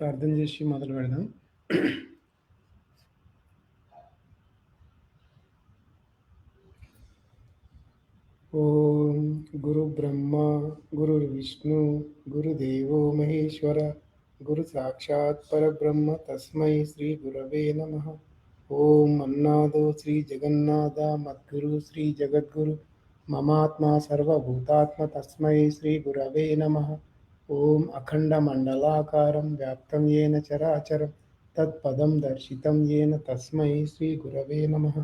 ప్రార్థన చేసి మొదలు పెడదాం. ఓం గురు బ్రహ్మ గురు విష్ణు గురుదేవో మహేశ్వర గురు సాక్షాత్ పరబ్రహ్మ తస్మై శ్రీ గురవే నమః. ఓం అన్నాదో శ్రీ జగన్నాథ మద్గురు శ్రీ జగద్గురు మమాత్మా సర్వభూతాత్మ తస్మై శ్రీ గురవే నమః. ఓం అఖండ మండలాకారం వ్యాప్తం येन చరాచరం తత్పదం దర్శితం येन తస్మై శ్రీ గురవే నమః.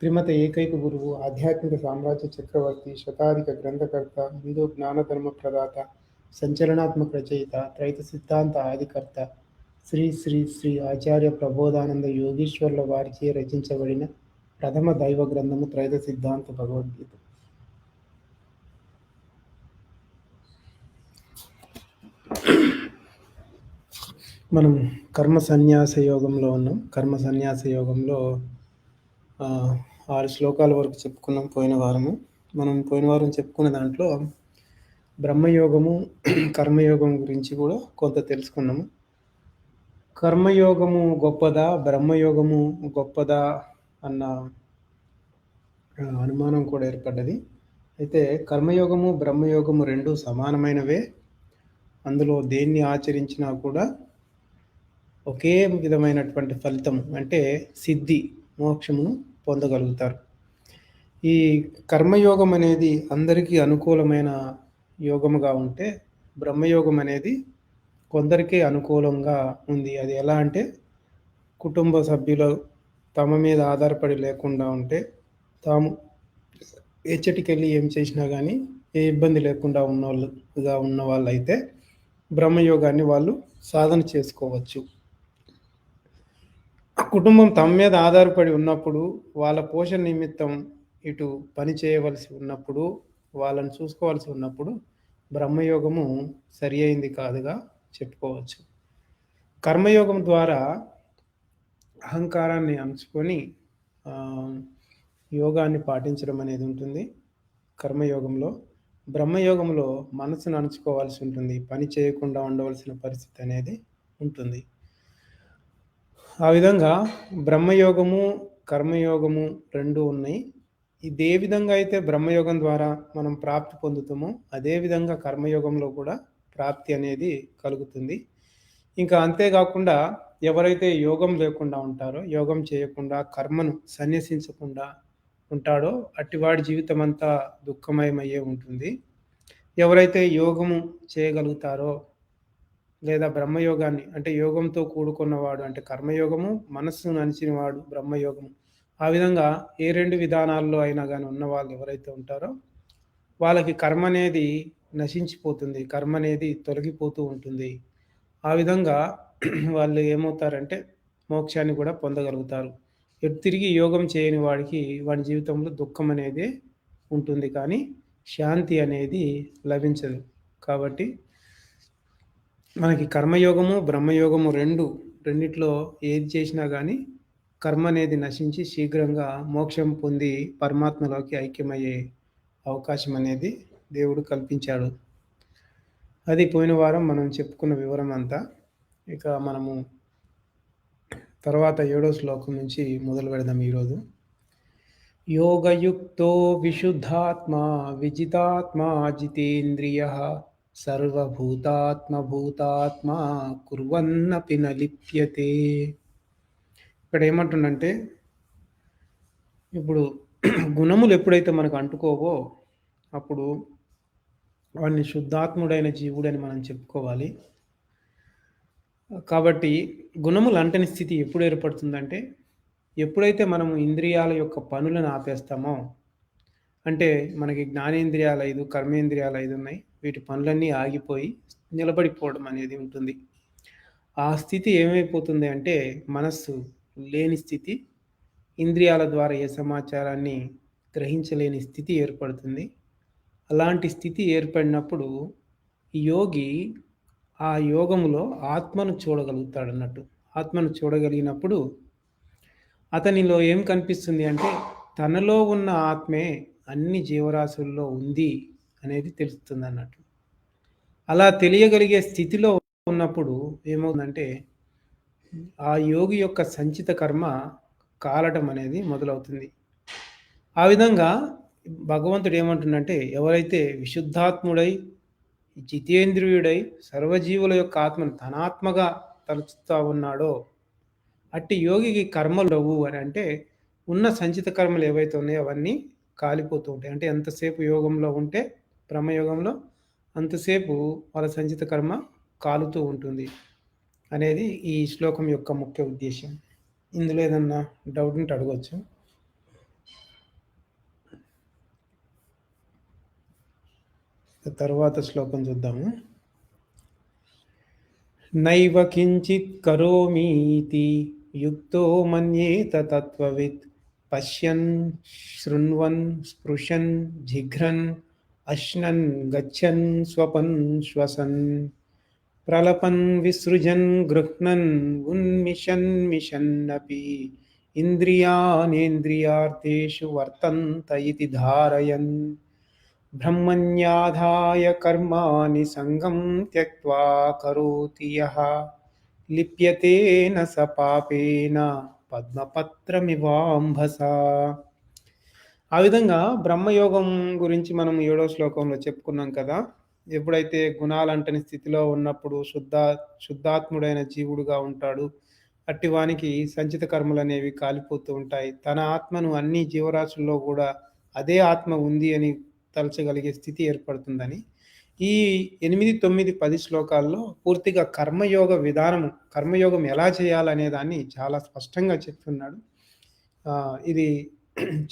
త్రిమత ఏకైక గురువు ఆధ్యాత్మిక సామ్రాజ్య చక్రవర్తి శతాధిక గ్రంథకర్త హిందూ జ్ఞానధర్మ ప్రదాత సంచలనాత్మక రచయిత త్రైత సిద్ధాంత ఆదికర్త శ్రీ శ్రీ శ్రీ ఆచార్య ప్రబోధానంద యోగీశ్వర్ల వారిచే రచించబడిన ప్రథమ దైవ గ్రంథము త్రైత సిద్ధాంత భగవద్గీత. మనం కర్మ సన్యాస యోగంలో ఉన్నాం. కర్మ సన్యాస యోగంలో 6 శ్లోకాల వరకు చెప్పుకున్నాం పోయిన వారము. మనం పోయిన వారం చెప్పుకున్న దాంట్లో బ్రహ్మయోగము కర్మయోగం గురించి కూడా కొంత తెలుసుకున్నాము. కర్మయోగము గొప్పదా బ్రహ్మయోగము గొప్పదా అన్న అనుమానం కూడా ఏర్పడ్డది. అయితే కర్మయోగము బ్రహ్మయోగము రెండు సమానమైనవే. అందులో దేన్ని ఆచరించినా కూడా ఒకే విధమైనటువంటి ఫలితం అంటే సిద్ధి మోక్షమును పొందగలుగుతారు. ఈ కర్మయోగం అనేది అందరికీ అనుకూలమైన యోగముగా ఉంటే బ్రహ్మయోగం అనేది కొందరికే అనుకూలంగా ఉంది. అది ఎలా అంటే కుటుంబ సభ్యులు తమ మీద ఆధారపడి లేకుండా ఉంటే తాము ఎచ్చటికెళ్ళి ఏం చేసినా కానీ ఏ ఇబ్బంది లేకుండా ఉన్న వాళ్ళు అయితే బ్రహ్మయోగాన్ని వాళ్ళు సాధన చేసుకోవచ్చు. కుటుంబం తమ మీద ఆధారపడి ఉన్నప్పుడు వాళ్ళ పోషణ నిమిత్తం ఇటు పని చేయవలసి ఉన్నప్పుడు వాళ్ళని చూసుకోవాల్సి ఉన్నప్పుడు బ్రహ్మయోగము సరి అయింది కాదుగా చెప్పుకోవచ్చు. కర్మయోగం ద్వారా అహంకారాన్ని అణుచుకొని యోగాన్ని పాటించడం అనేది ఉంటుంది కర్మయోగంలో. బ్రహ్మయోగంలో మనసును అణుచుకోవాల్సి ఉంటుంది, పని చేయకుండా ఉండవలసిన పరిస్థితి అనేది ఉంటుంది. ఆ విధంగా బ్రహ్మయోగము కర్మయోగము రెండు ఉన్నాయి. ఇది ఏ విధంగా అయితే బ్రహ్మయోగం ద్వారా మనం ప్రాప్తి పొందుతామో అదేవిధంగా కర్మయోగంలో కూడా ప్రాప్తి అనేది కలుగుతుంది. ఇంకా అంతేకాకుండా ఎవరైతే యోగం లేకుండా ఉంటారో, యోగం చేయకుండా కర్మను సన్యసించకుండా ఉంటాడో అట్టివాడి జీవితం అంతా దుఃఖమయమయ్యే ఉంటుంది. ఎవరైతే యోగము చేయగలుగుతారో లేదా బ్రహ్మయోగాన్ని అంటే యోగంతో కూడుకున్నవాడు అంటే కర్మయోగము, మనస్సును అణిచినవాడు బ్రహ్మయోగము, ఆ విధంగా ఏ రెండు విధానాల్లో అయినా కానీ ఉన్న వాళ్ళు ఎవరైతే ఉంటారో వాళ్ళకి కర్మ అనేది నశించిపోతుంది, కర్మ అనేది తొలగిపోతూ ఉంటుంది. ఆ విధంగా వాళ్ళు ఏమవుతారంటే మోక్షాన్ని కూడా పొందగలుగుతారు. ఎటు తిరిగి యోగం చేయని వాడికి వాడి జీవితంలో దుఃఖం అనేది ఉంటుంది, కానీ శాంతి అనేది లభించదు. కాబట్టి మనకి కర్మయోగము బ్రహ్మయోగము రెండిట్లో ఏది చేసినా కానీ కర్మ అనేది నశించి శీఘ్రంగా మోక్షం పొంది పరమాత్మలోకి ఐక్యమయ్యే అవకాశం అనేది దేవుడు కల్పించాడు. అది పోయిన వారం మనం చెప్పుకున్న వివరం అంతా. ఇక మనము తర్వాత 7వ శ్లోకం నుంచి మొదలు పెడదాం ఈరోజు. యోగయుక్తో విశుద్ధాత్మా విజితాత్మా జితేంద్రియః సర్వభూతాత్మభూతాత్మా కుర్వన్నపి న లిప్యతే. ఇక్కడ ఏమంటుండంటే ఇప్పుడు గుణములు ఎప్పుడైతే మనకు అంటుకోవో అప్పుడు వాడిని శుద్ధాత్ముడైన జీవుడని మనం చెప్పుకోవాలి. కాబట్టి గుణములు అంటని స్థితి ఎప్పుడు ఏర్పడుతుందంటే ఎప్పుడైతే మనము ఇంద్రియాల యొక్క పనులను ఆపేస్తామో, అంటే మనకి జ్ఞానేంద్రియాలు 5 కర్మేంద్రియాలు 5 ఉన్నాయి, వీటి పనులన్నీ ఆగిపోయి నిలబడిపోవడం అనేది ఉంటుంది. ఆ స్థితి ఏమైపోతుంది అంటే మనస్సు లేని స్థితి, ఇంద్రియాల ద్వారా ఏ సమాచారాన్ని గ్రహించలేని స్థితి ఏర్పడుతుంది. అలాంటి స్థితి ఏర్పడినప్పుడు యోగి ఆ యోగములో ఆత్మను చూడగలుగుతాడు అన్నట్టు. ఆత్మను చూడగలిగినప్పుడు అతనిలో ఏం కనిపిస్తుంది అంటే తనలో ఉన్న ఆత్మే అన్ని జీవరాశుల్లో ఉంది అనేది తెలుస్తుంది అన్నట్టు. అలా తెలియగలిగే స్థితిలో ఉన్న ఉన్నప్పుడు ఏమవుతుందంటే, ఆ యోగి యొక్క సంచిత కర్మ కాలటం అనేది మొదలవుతుంది. ఆ విధంగా భగవంతుడు ఏమంటుండంటే, ఎవరైతే విశుద్ధాత్ముడై, జితేంద్రియుడై, సర్వజీవుల యొక్క ఆత్మను తన ఆత్మగా తలుచుతా ఉన్నాడో, అట్టి యోగికి కర్మలుండవు అని అంటే, ఉన్న సంచిత కర్మలు ఏవైతే ఉన్నాయో అవన్నీ కాలిపోతూ ఉంటాయి. అంటే ఎంతసేపు యోగంలో ఉంటే, బ్రహ్మయోగంలో అంతసేపు వాళ్ళ సంచిత కర్మ కాలుతూ ఉంటుంది అనేది ఈ శ్లోకం యొక్క ముఖ్య ఉద్దేశ్యం. ఇందులో ఏదన్నా డౌట్ ఉంటే అడగొచ్చు. తరువాత శ్లోకం చూద్దాము. నైవ కించిత్ కరోమీతి యుక్తో మన్యేత తత్వవిత్ పశ్యన్ శృణ్వన్ స్పృశన్ జిఘ్రన్ అశ్నన్ గచ్చన్ స్వపన్ శ్వసన్ ప్రలపన్ విసృజన్ గృహ్ణన్ ఉన్మిషన్ మిషన్నపి ఇంద్రియానేంద్రియార్థేషు వర్తంత ఇతి ధారయన్ బ్రహ్మణ్యాధాయ కర్మాణి సంగం త్యక్త్వా కరోతి యః లిప్యతే న స పాపేన పద్మపత్రమివాంభసా. ఆ విధంగా బ్రహ్మయోగం గురించి మనం 7వ శ్లోకంలో చెప్పుకున్నాం కదా. ఎప్పుడైతే గుణాలంటని స్థితిలో ఉన్నప్పుడు శుద్ధాత్ముడైన జీవుడుగా ఉంటాడు. అట్టి వానికి సంచిత కర్మలనేవి కాలిపోతూ ఉంటాయి. తన ఆత్మను అన్ని జీవరాశుల్లో కూడా అదే ఆత్మ ఉంది అని తలచగలిగే స్థితి ఏర్పడుతుందని ఈ 8, 9, 10 శ్లోకాల్లో పూర్తిగా కర్మయోగం ఎలా చేయాలనే దాన్ని చాలా స్పష్టంగా చెప్తున్నాడు. ఇది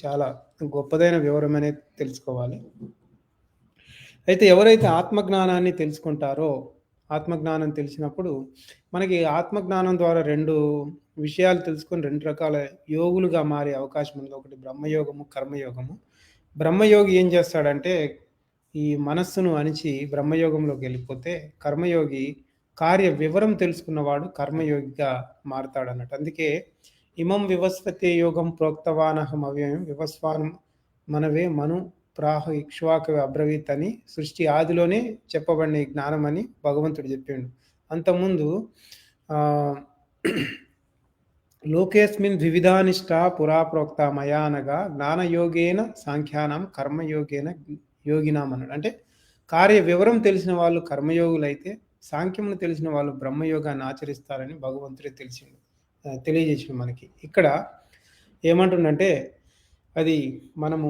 చాలా గొప్పదైన వివరం అనేది తెలుసుకోవాలి. అయితే ఎవరైతే ఆత్మజ్ఞానాన్ని తెలుసుకుంటారో, ఆత్మజ్ఞానం తెలిసినప్పుడు మనకి ఆత్మజ్ఞానం ద్వారా 2 విషయాలు తెలుసుకొని 2 రకాల యోగులుగా మారే అవకాశం ఉంది. ఒకటి బ్రహ్మయోగము, కర్మయోగము. బ్రహ్మయోగి ఏం చేస్తాడంటే, ఈ మనస్సును అణిచి బ్రహ్మయోగంలోకి వెళ్ళిపోతే, కర్మయోగి కార్య వివరం తెలుసుకున్నవాడు కర్మయోగిగా మారతాడన్నట్టు. అందుకే ఇమం వివస్వతే యోగం ప్రోక్తవానహం అవ్యయం వివస్వానం మనవే మను ప్రాహ ఇక్ష్వాకవి అబ్రవీత్ అని సృష్టి ఆదిలోనే చెప్పబడిన ఈ జ్ఞానం అని భగవంతుడు చెప్పిండు. అంతకుముందు లోకేస్మిన్ ద్వివిధానిష్ట పురా ప్రోక్త మయా అనగా జ్ఞానయోగేన సాంఖ్యానం కర్మయోగేన యోగినాం అన్నాడు. అంటే కార్య వివరం తెలిసిన వాళ్ళు కర్మయోగులైతే, సాంఖ్యమును తెలిసిన వాళ్ళు బ్రహ్మయోగాన్ని ఆచరిస్తారని భగవంతుడే తెలియజేసిండు మనకి. ఇక్కడ ఏమంటుండంటే, అది మనము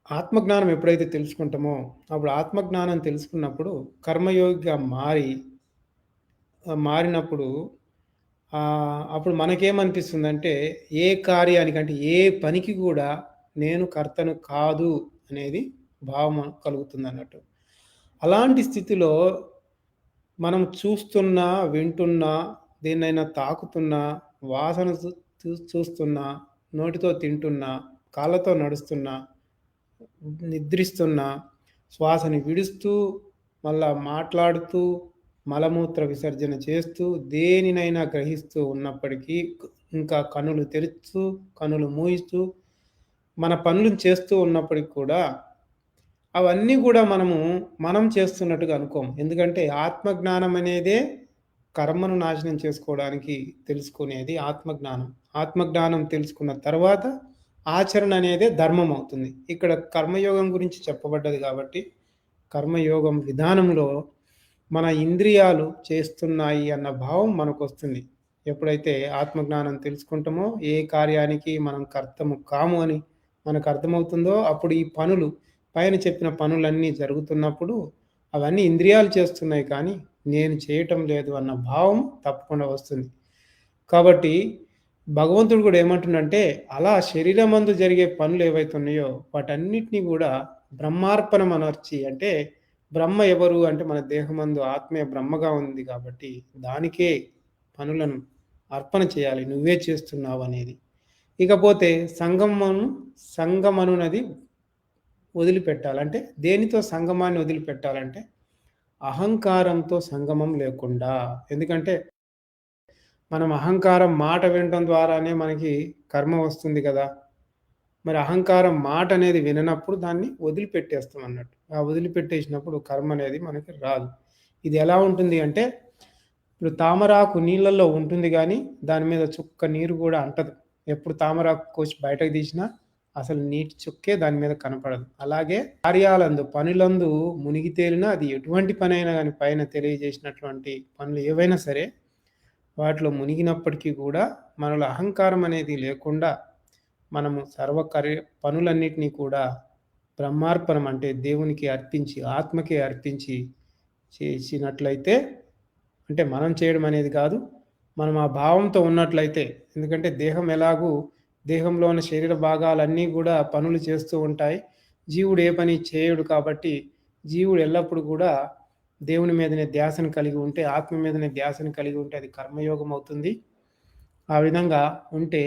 ఆత్మజ్ఞానం ఎప్పుడైతే తెలుసుకుంటామో అప్పుడు ఆత్మజ్ఞానం తెలుసుకున్నప్పుడు కర్మయోగిగా మారినప్పుడు అప్పుడు మనకేమనిపిస్తుందంటే, ఏ కార్యానికంటే ఏ పనికి కూడా నేను కర్తను కాదు అనేది భావం కలుగుతుంది అన్నట్టు. అలాంటి స్థితిలో మనం చూస్తున్నా, వింటున్నా, దేన్నైనా తాకుతున్నా, వాసన చూస్తున్నా, నోటితో తింటున్నా, కాళ్ళతో నడుస్తున్నా, నిద్రిస్తున్నా, శ్వాసని విడుస్తూ, మళ్ళా మాట్లాడుతూ, మలమూత్ర విసర్జన చేస్తూ, దేనినైనా గ్రహిస్తూ ఉన్నప్పటికీ, ఇంకా కన్నులు తెరుస్తూ, కన్నులు మూయిస్తూ, మన పనులు చేస్తూ ఉన్నప్పటికి కూడా అవన్నీ కూడా మనం చేస్తున్నట్టుగా అనుకోం. ఎందుకంటే ఆత్మజ్ఞానం అనేదే కర్మను నాశనం చేసుకోవడానికి తెలుసుకునేది ఆత్మజ్ఞానం. ఆత్మజ్ఞానం తెలుసుకున్న తర్వాత ఆచరణ అనేదే ధర్మం అవుతుంది. ఇక్కడ కర్మయోగం గురించి చెప్పబడ్డది కాబట్టి కర్మయోగం విధానంలో మన ఇంద్రియాలు చేస్తున్నాయి అన్న భావం మనకు వస్తుంది. ఎప్పుడైతే ఆత్మజ్ఞానం తెలుసుకుంటామో ఏ కార్యానికి మనం కర్తము కాము అని మనకు అర్థమవుతుందో అప్పుడు ఈ పనులు పైన చెప్పిన పనులన్నీ జరుగుతున్నప్పుడు అవన్నీ ఇంద్రియాలు చేస్తున్నాయి కానీ నేను చేయటం లేదు అన్న భావం తప్పకుండా వస్తుంది. కాబట్టి భగవంతుడు కూడా ఏమంటుండంటే, అలా శరీరమందు జరిగే పనులు ఏవైతే ఉన్నాయో వాటన్నిటినీ కూడా బ్రహ్మార్పణం అనర్చి, అంటే బ్రహ్మ ఎవరు అంటే మన దేహమందు ఆత్మే బ్రహ్మగా ఉంది కాబట్టి దానికే పనులను అర్పణ చేయాలి, నువ్వే చేస్తున్నావు అనేది. ఇకపోతే సంగమనునది వదిలిపెట్టాలి. అంటే దేనితో సంగమాన్ని వదిలిపెట్టాలంటే అహంకారంతో సంగమం లేకుండా. ఎందుకంటే మనం అహంకారం మాట వినటం ద్వారానే మనకి కర్మ వస్తుంది కదా. మరి అహంకారం మాట అనేది విననప్పుడు దాన్ని వదిలిపెట్టేస్తాం అన్నట్టు. ఆ వదిలిపెట్టేసినప్పుడు కర్మ అనేది మనకి రాదు. ఇది ఎలా ఉంటుంది అంటే, ఇప్పుడు తామరాకు నీళ్ళల్లో ఉంటుంది గానీ, దాని మీద చుక్క నీరు గూడా అంటదు. ఎప్పుడు తామరాకు కోసి బయటకు తీసినా, అసలు నీటి చుక్కే దాని మీద కనపడదు. అలాగే కార్యాలందు, పనులందు మునిగి తేలినా అది ఎటువంటి పనైనా గానీ పైన తెలియజేసినటువంటి పనులు ఏవైనా సరే, వాటిలో మునిగినప్పటికీ గూడా మనలో అహంకారం అనేది లేకుండా మనము పనులన్నిటిని కూడా బ్రహ్మార్పణం అంటే దేవునికి అర్పించి, ఆత్మకే అర్పించి చేసినట్లయితే అంటే మనం చేయడం అనేది కాదు. మనం ఆ భావంతో ఉన్నట్లయితే ఎందుకంటే దేహం ఎలాగూ దేహంలో ఉన్న శరీర భాగాలన్నీ గూడా పనులు చేస్తూ ఉంటాయి. జీవుడు ఏ పని చేయడు కాబట్టి, జీవుడు ఎల్లప్పుడూ గూడా దేవుని మీదనే ధ్యాసను కలిగి ఉంటే, ఆత్మ మీదనే ధ్యాసను కలిగి ఉంటే అది కర్మయోగం అవుతుంది. ఆ విధంగా ఉంటే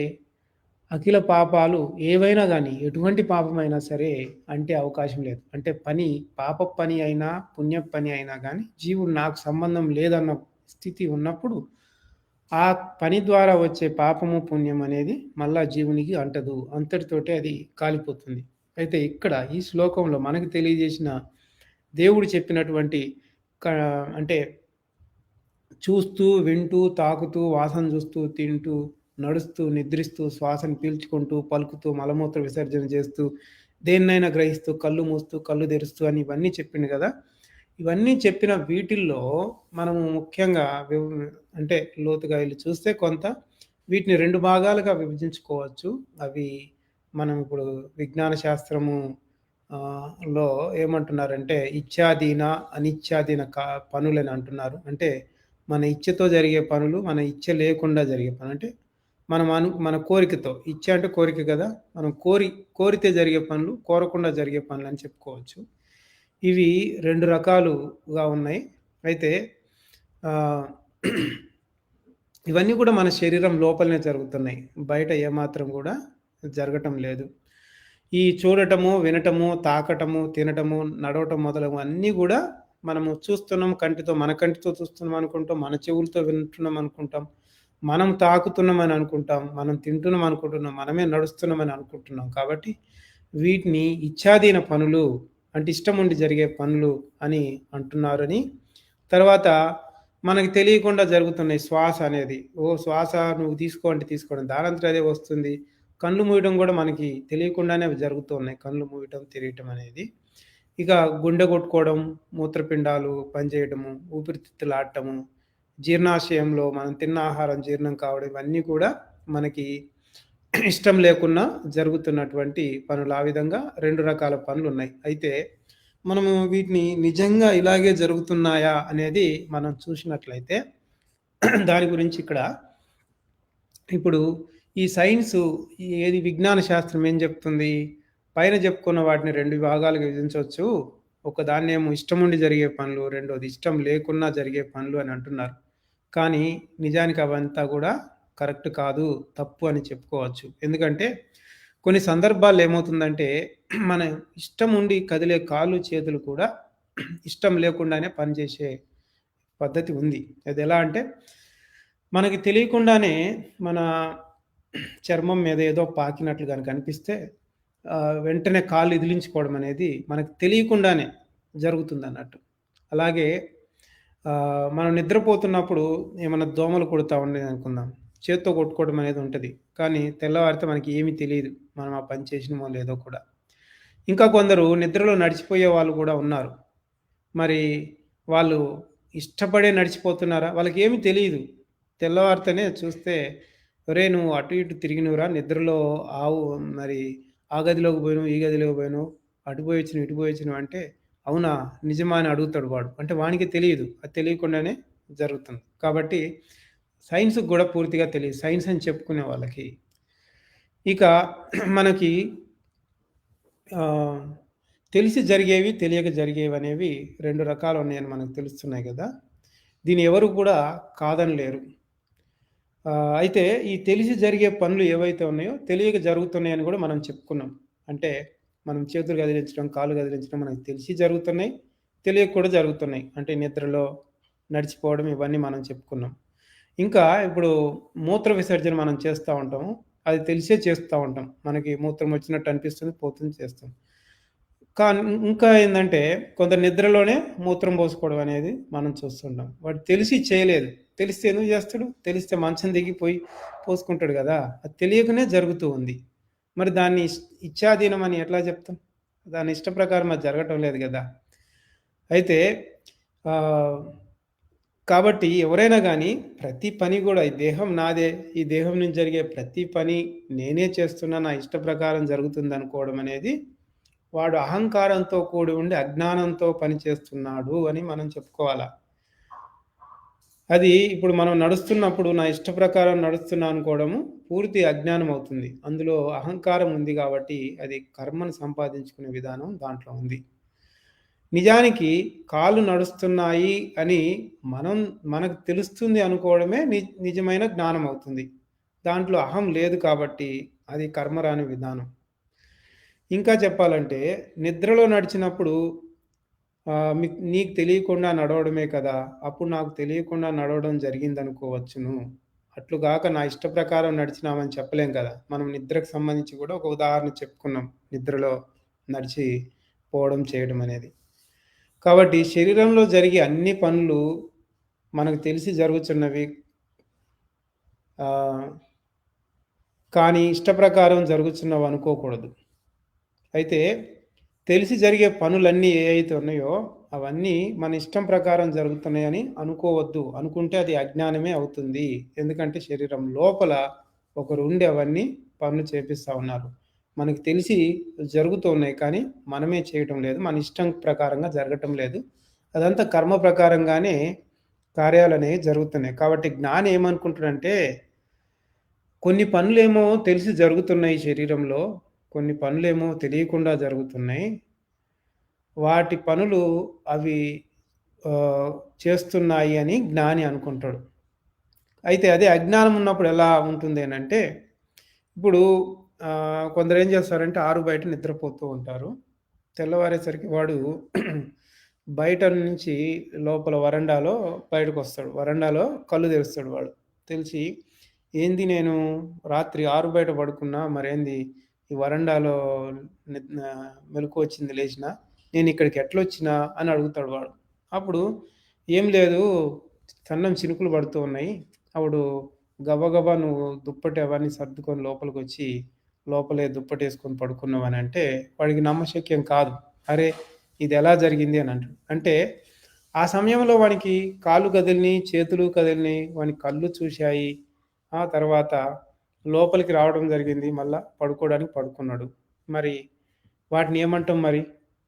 అఖిల పాపాలు ఏవైనా గానీ, ఎటువంటి పాపమైనా సరే అంటే అవకాశం లేదు. అంటే పాపపు పని అయినా, పుణ్యపు పని అయినా గానీ, జీవుడు నాకు సంబంధం లేదన్న స్థితి ఉన్నప్పుడు, ఆ పని ద్వారా వచ్చే పాపము, పుణ్యం అనేది మళ్ళా జీవునికి అంటదు. అంతటితోటే అది కాలిపోతుంది. అయితే ఇక్కడ ఈ శ్లోకంలో మనకు తెలియజేసిన దేవుడు చెప్పినటువంటి క అంటే చూస్తూ, వింటూ, తాకుతూ, వాసన చూస్తూ, తింటూ, నడుస్తూ, నిద్రిస్తూ, శ్వాసను పీల్చుకుంటూ, పలుకుతూ, మలమూత్ర విసర్జన చేస్తూ, దేన్నైనా గ్రహిస్తూ, కళ్ళు మూస్తూ, కళ్ళు తెరుస్తూ అని ఇవన్నీ చెప్పిండు గదా! ఇవన్నీ చెప్పిన వీటిల్లో మనము ముఖ్యంగా అంటే లోతుగా ఎళ్లి చూస్తే కొంత వీటిని 2 భాగాలుగా విభజించుకోవచ్చు. అవి మనం ఇప్పుడు విజ్ఞాన శాస్త్రము లో ఏమంటున్నారంటే ఇచ్ఛాధీన, అనిచ్ఛాధీన పనులని అంటున్నారు. అంటే మన ఇచ్ఛతో జరిగే పనులు, మన ఇచ్ఛ లేకుండా జరిగే పనులు. అంటే మన కోరికతో ఇచ్ఛ అంటే కోరిక గదా! మనం కోరితే జరిగే పనులు, కోరకుండా జరిగే పనులని చెప్పుకోవచ్చు. ఇవి 2 రకాలుగా ఉన్నాయి. అయితే ఆహ్, ఇవన్నీ కూడా మన శరీరం లోపలనే జరుగుతున్నాయి. బయట ఏమాత్రం గూడా జరగటం లేదు. ఈ చూడటము, వినటము, తాకటము, తినటము, నడవటం మొదలగు అన్నీ గూడా మనము చూస్తున్నాం కంటితో. మన కంటితో చూస్తున్నాం అనుకుంటాం. మన చెవులతో వింటున్నాం అనుకుంటాం. మనం తాకుతున్నామని అనుకుంటాం. మనం తింటున్నాం అనుకుంటున్నాం. మనమే నడుస్తున్నామని అనుకుంటున్నాం. కాబట్టి వీటిని ఇచ్ఛాధీన పనులు అంటే ఇష్టముండి జరిగే పనులు అని అంటున్నారని, తర్వాత మనకి తెలియకుండా జరుగుతున్నాయి శ్వాస అనేది. శ్వాస నువ్వు తీసుకో అంటే తీసుకోవడం. దానంతట అదే వస్తుంది. కళ్ళు మూయడం గూడా మనకి తెలియకుండానే అవి జరుగుతూ ఉన్నాయి. కళ్ళు మూయటం, తెరియటం అనేది. ఇక గుండె కొట్టుకోవడం, మూత్రపిండాలు పనిచేయటము, ఊపిరితిత్తులాడటము, జీర్ణాశయంలో మనం తిన్న ఆహారం జీర్ణం కావడం ఇవన్నీ కూడా మనకి ఇష్టం లేకున్నా జరుగుతున్నటువంటి పనులు. ఆ విధంగా 2 రకాల పనులున్నాయి. అయితే మనము వీటిని నిజంగా ఇలాగే జరుగుతున్నాయా అనేది మనం చూసినట్లయితే దాని గురించి ఇక్కడ ఇప్పుడు ఈ సైన్సు ఏది విజ్ఞాన శాస్త్రం ఏం చెప్తుంది? పైన చెప్పుకున్న వాటిని 2 భాగాలుగా విభజించొచ్చు. ఒకదాన్నేమో ఇష్టముండి జరిగే పనులు, రెండోది ఇష్టం లేకున్నా జరిగే పనులు అని అంటున్నారు. కానీ నిజానికి అవంతా గూడా కరెక్ట్ కాదు, తప్పు అని చెప్పుకోవచ్చు. ఎందుకంటే కొన్ని సందర్భాల్లో ఏమవుతుందంటే మన ఇష్టం ఉండి కదిలే కాళ్ళు, చేతులు కూడా ఇష్టం లేకుండానే పనిచేసే పద్ధతి ఉంది. అదెలా అంటే మనకి తెలియకుండానే మన చర్మం మీద ఏదో పాకినట్లు గనక అనిపిస్తే వెంటనే కాళ్ళు ఇదిలించుకోవడం అనేది మనకు తెలియకుండానే జరుగుతుందన్నట్టు. అలాగే మనం నిద్రపోతున్నప్పుడు ఏమన్నా దోమలు కుడతా ఉన్నాయనుకుందాం. చేత్తో కొట్టుకోవడం అనేది ఉంటది. కానీ తెల్లవారితే మనకి ఏమీ తెలీదు. మనం ఆ పని చేసినమో లేదో కూడా. ఇంకా కొందరు నిద్రలో నడిచిపోయే వాళ్ళు కూడా ఉన్నారు. మరి వాళ్ళు ఇష్టపడే నడిచిపోతున్నారా? వాళ్ళకేమి తెలీదు. తెల్లవారితేనే చూస్తే, "ఒరేయ్! నువ్వు అటు ఇటు తిరిగినవురా నిద్రలో ఆవు మరి ఆ గదిలోకి పోయినవు, ఈ గదిలోకి పోయినవు, అటు పోయొచ్చినవు, ఇటు పోయొచ్చినవు" అంటే, "అవునా? నిజమా?" అని అడుగుతాడు వాడు. అంటే వానికి తెలీదు. అది తెలియకుండానే జరుగుతుంది. కాబట్టి సైన్స్‌కి గూడా పూర్తిగా తెలీదు. సైన్స్ అని చెప్పుకునే వాళ్ళకి. ఇక మనకి ఆహ్, తెలిసి జరిగేవి, తెలియక జరిగేవనేవి 2 రకాలున్నాయని మనకు తెలుస్తున్నాయి గదా! దీన్ని ఎవరు కూడా కాదనలేరు. అయితే ఈ తెలిసి జరిగే పనులు ఏవైతే ఉన్నాయో, తెలియక జరుగుతున్నాయని గూడా మనం చెప్పుకున్నాం. అంటే మనం చేతులు కదిలించడం, కాళ్ళు కదిలించడం మనకు తెలిసి జరుగుతున్నాయి. తెలియక కూడా జరుగుతున్నాయి. అంటే నిద్రలో నడిచిపోవడం ఇవన్నీ మనం చెప్పుకున్నాం. ఇంకా ఇప్పుడు మూత్ర విసర్జన మనం చేస్తా ఉంటాము. అది తెలిసే చేస్తా ఉంటాం. మనకి మూత్రం వచ్చినట్టు అనిపిస్తుంది, పోతుంది చేస్తాం. ఇంకా ఏందంటే కొందరు నిద్రలోనే మూత్రం పోసుకోవడం అనేది మనం చూస్తుంటాం. వాడు తెలిసి చేయలేదు. తెలిస్తే ఎందుకు చేస్తాడు? తెలిస్తే మంచం దిగిపోయి పోసుకుంటాడు గదా! అది తెలియకనే జరుగుతూ ఉంది. మరి దాన్ని ఇచ్ఛాధీనం అని ఎట్లా చెప్తాం? దాని ఇష్ట ప్రకారం అది జరగటం లేదు గదా! అయితే ఆహ్, కాబట్టి ఎవరైనా గానీ ప్రతి పని గూడా ఈ దేహం నాదే. ఈ దేహం నుంచి జరిగే ప్రతి పని నేనే చేస్తున్నా. నా ఇష్ట ప్రకారం జరుగుతుందనుకోవడం అనేది వాడు అహంకారంతో కూడి ఉండి అజ్ఞానంతో పని చేస్తున్నాడు అని మనం చెప్పుకోవాలా. అది ఇప్పుడు మనం నడుస్తున్నప్పుడు నా ఇష్ట ప్రకారం నడుస్తున్నా అనుకోవడము పూర్తి అజ్ఞానం అవుతుంది. అందులో అహంకారం ఉంది గాబట్టి అది కర్మను సంపాదించుకునే విధానం దాంట్లో ఉంది. నిజానికి కాళ్ళు నడుస్తున్నాయి అని మనం మనకు తెలుస్తుంది అనుకోవడమే నిజమైన జ్ఞానం అవుతుంది. దాంట్లో అహం లేదు కాబట్టి అది కర్మ రాని విధానం. ఇంకా చెప్పాలంటే నిద్రలో నడిచినప్పుడు నీకు తెలియకుండా నడవడమే కదా! అప్పుడు నాకు తెలియకుండా నడవడం జరిగిందనుకోవచ్చును. అట్లుగాక నా ఇష్ట ప్రకారం నడిచినామని చెప్పలేం కదా! మనం నిద్రకు సంబంధించి కూడా ఒక ఉదాహరణ చెప్పుకున్నాం. నిద్రలో నడిచి పోవడం, చేయడం అనేది. కాబట్టి శరీరంలో జరిగే అన్ని పనులు మనకు తెలిసి జరుగుతున్నవి. ఆహ్, కానీ ఇష్ట ప్రకారం జరుగుతున్నవనుకోకూడదు. అయితే తెలిసి జరిగే పనులన్నీ ఏయైతే ఉన్నాయో, అవన్నీ మన ఇష్టం ప్రకారం జరుగుతున్నాయని అనుకోవద్దు. అనుకుంటే అది అజ్ఞానమే అవుతుంది. ఎందుకంటే శరీరం లోపల ఒకరుండి అవన్నీ పనులు చేపిస్తా ఉన్నారు. మనకు తెలిసి జరుగుతూ ఉన్నాయి. కానీ మనమే చేయటం లేదు. మన ఇష్టం ప్రకారంగా జరగటం లేదు. అదంతా కర్మ ప్రకారంగానే కార్యాలనేవి జరుగుతున్నాయి. కాబట్టి జ్ఞాని ఏమనుకుంటాడంటే కొన్ని పనులేమో తెలిసి జరుగుతున్నాయి శరీరంలో. కొన్ని పనులేమో తెలియకుండా జరుగుతున్నాయి. వాటి పనులు అవి ఆహ్, చేస్తున్నాయి అని జ్ఞాని అనుకుంటాడు. అయితే అదే అజ్ఞానం ఉన్నప్పుడు ఎలా ఉంటుంది అనంటే, ఇప్పుడు కొందరేం చేస్తారంటే ఆరు బయట నిద్రపోతూ ఉంటారు. తెల్లవారేసరికి వాడు బయట నుంచి లోపల వరండాలో బయటకొస్తాడు. వరండాలో కళ్ళు తెరుస్తాడు వాడు. తెలిసి ఏంది నేను రాత్రి 6 బయట పడుకున్నా. మరేంది ఈ వరండాలో మెలుకువొచ్చింది లేచినా. నేనిక్కడికి ఎట్లొచ్చినా అని అడుగుతాడు వాడు. అప్పుడు ఏం లేదు సన్నం చినుకులు పడుతూ ఉన్నాయి. అప్పుడు గబగబా నువ్వు దుప్పటి అవన్నీ సర్దుకొని లోపలికొచ్చి, లోపలే దుప్పటేసుకొని పడుకున్నావనంటే వాడికి నమ్మశక్యం కాదు. అరే! ఇదెలా జరిగింది అని అంటాడు. అంటే ఆ సమయంలో వానికి కాళ్ళు కదిలినియి, చేతులు కదిలినియి, వాని కళ్ళు చూశాయి. ఆ తర్వాత లోపలికి రావడం జరిగింది. మళ్ళా పడుకోవడానికి పడుకున్నాడు. మరి వాటిని ఏమంటాం మరి?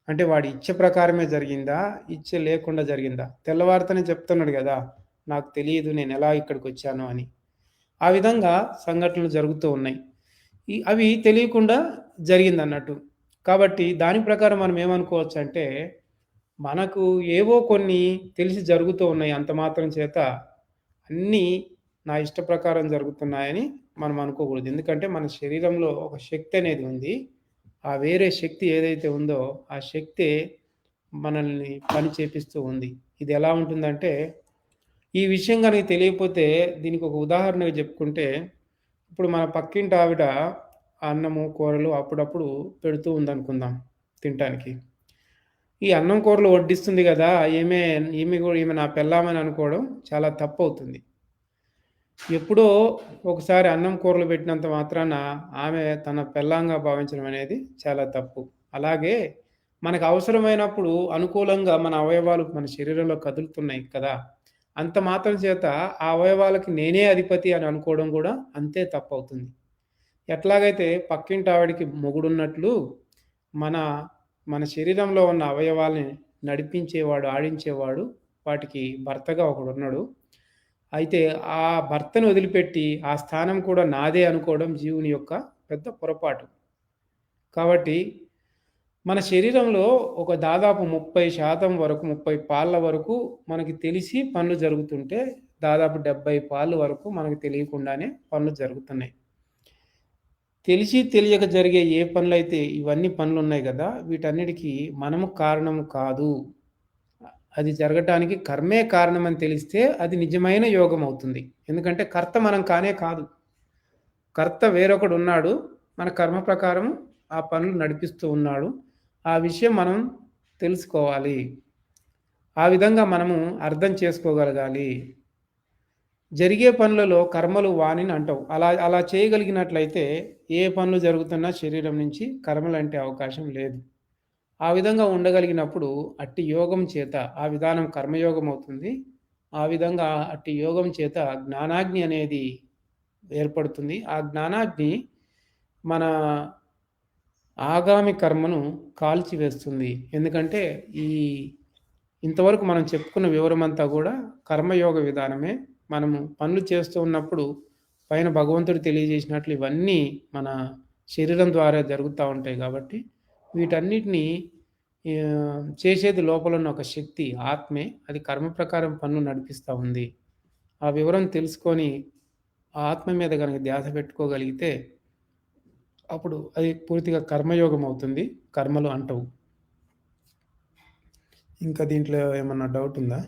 అంటే వాడి ఇచ్చ ప్రకారమే జరిగిందా? ఇచ్చ లేకుండా జరిగిందా? తెల్లవారితోనే చెప్తున్నాడు గదా! నాకు తెలీదు నేనెలా ఇక్కడికొచ్చానో అని. ఆ విధంగా సంఘటనలు జరుగుతూ ఉన్నాయి. అవి తెలియకుండా జరిగిందన్నట్టు. కాబట్టి దాని ప్రకారం మనం ఏమనుకోవచ్చంటే, మనకు ఏవో కొన్ని తెలిసి జరుగుతూ ఉన్నాయి. అంత మాత్రం చేత అన్నీ నా ఇష్ట ప్రకారం జరుగుతున్నాయని మనం అనుకోకూడదు. ఎందుకంటే మన శరీరంలో ఒక శక్తి అనేది ఉంది. ఆ వేరే శక్తి ఏదైతే ఉందో, ఆ శక్తే మనల్ని పని చేపిస్తూ ఉంది. ఇది ఎలా ఉంటుందంటే, ఈ విషయం గనక తెలియకపోతే దీనికి ఒక ఉదాహరణగా చెప్పుకుంటే, ఇప్పుడు మన పక్కింటి ఆవిడ అన్నము, కూరలు అప్పుడప్పుడు పెడుతూ ఉందనుకుందాం తినటానికి. ఈ అన్నం, కూరలు వడ్డిస్తుంది గదా! ఈమె నా పెళ్ళామని అనుకోవడం చాలా తప్పవుతుంది. ఎప్పుడో ఒకసారి అన్నం, కూరలు పెట్టినంత మాత్రాన ఆమె తన పెళ్ళాంగా భావించడం అనేది చాలా తప్పు. అలాగే మనకు అవసరమైనప్పుడు అనుకూలంగా మన అవయవాలు మన శరీరంలో కదులుతున్నాయి కదా! అంత మాత్రం చేత ఆ అవయవాలకి నేనే అధిపతి అని అనుకోవడం గూడా అంతే తప్పవుతుంది. ఎట్లాగైతే పక్కింటి ఆవిడకి మొగుడున్నట్లు మన మన శరీరంలో ఉన్న అవయవాల్ని నడిపించేవాడు, ఆడించేవాడు వాటికి భర్తగా ఒకడున్నాడు. అయితే ఆ భర్తను వదిలిపెట్టి, ఆ స్థానం కూడా నాదే అనుకోవడం జీవుని యొక్క పెద్ద పొరపాటు. కాబట్టి మన శరీరంలో ఒక దాదాపు 30% వరకు, 30 పాళ్ళ వరకు మనకి తెలిసి పనులు జరుగుతుంటే, దాదాపు 70 పాళ్ళు వరకు మనకు తెలియకుండానే పనులు జరుగుతున్నాయి. తెలిసి తెలియక జరిగే ఏ పనులైతే ఇవన్నీ పనులున్నాయి గదా! వీటన్నిటికి మనము కారణం కాదు. అది జరగటానికి కర్మే కారణమని తెలిస్తే అది నిజమైన యోగం అవుతుంది. ఎందుకంటే కర్త మనం కానే కాదు. కర్త వేరొకడున్నాడు. మన కర్మ ప్రకారం ఆ పనులు నడిపిస్తూ ఉన్నాడు. ఆ విషయం మనం తెలుసుకోవాలి. ఆ విధంగా మనము అర్థం చేసుకోగలగాలి. జరిగే పనులలో కర్మలు వానిని అంటవు. అలా అలా చేయగలిగినట్లయితే ఏ పనులు జరుగుతున్నా శరీరం నుంచి కర్మలంటే అవకాశం లేదు. ఆ విధంగా ఉండగలిగినప్పుడు అట్టి యోగం చేత ఆ విధానం కర్మయోగం అవుతుంది. ఆ విధంగా అట్టి యోగం చేత జ్ఞానాగ్ని అనేది ఏర్పడుతుంది. ఆ జ్ఞానాగ్ని మన ఆగామి కర్మను కాల్చివేస్తుంది. ఎందుకంటే ఈ ఇంతవరకు మనం చెప్పుకున్న వివరమంతా గూడా కర్మయోగ విధానమే. మనము పనులు చేస్తూ ఉన్నప్పుడు పైన భగవంతుడు తెలియజేసినట్లు ఇవన్నీ మన శరీరం ద్వారా జరుగుతా ఉంటాయి గాబట్టి, వీటన్నిటిని చేసేది లోపలున్న ఒక శక్తి ఆత్మే. అది కర్మ ప్రకారం పనులు నడిపిస్తా ఉంది. ఆ వివరం తెలుసుకొని, ఆ ఆత్మ మీద గనక ధ్యాస పెట్టుకోగలిగితే, అప్పుడు అది పూర్తిగా కర్మయోగం అవుతుంది. కర్మలు అంటవు. ఇంకా దీంట్లో ఏమన్నా డౌటుందా?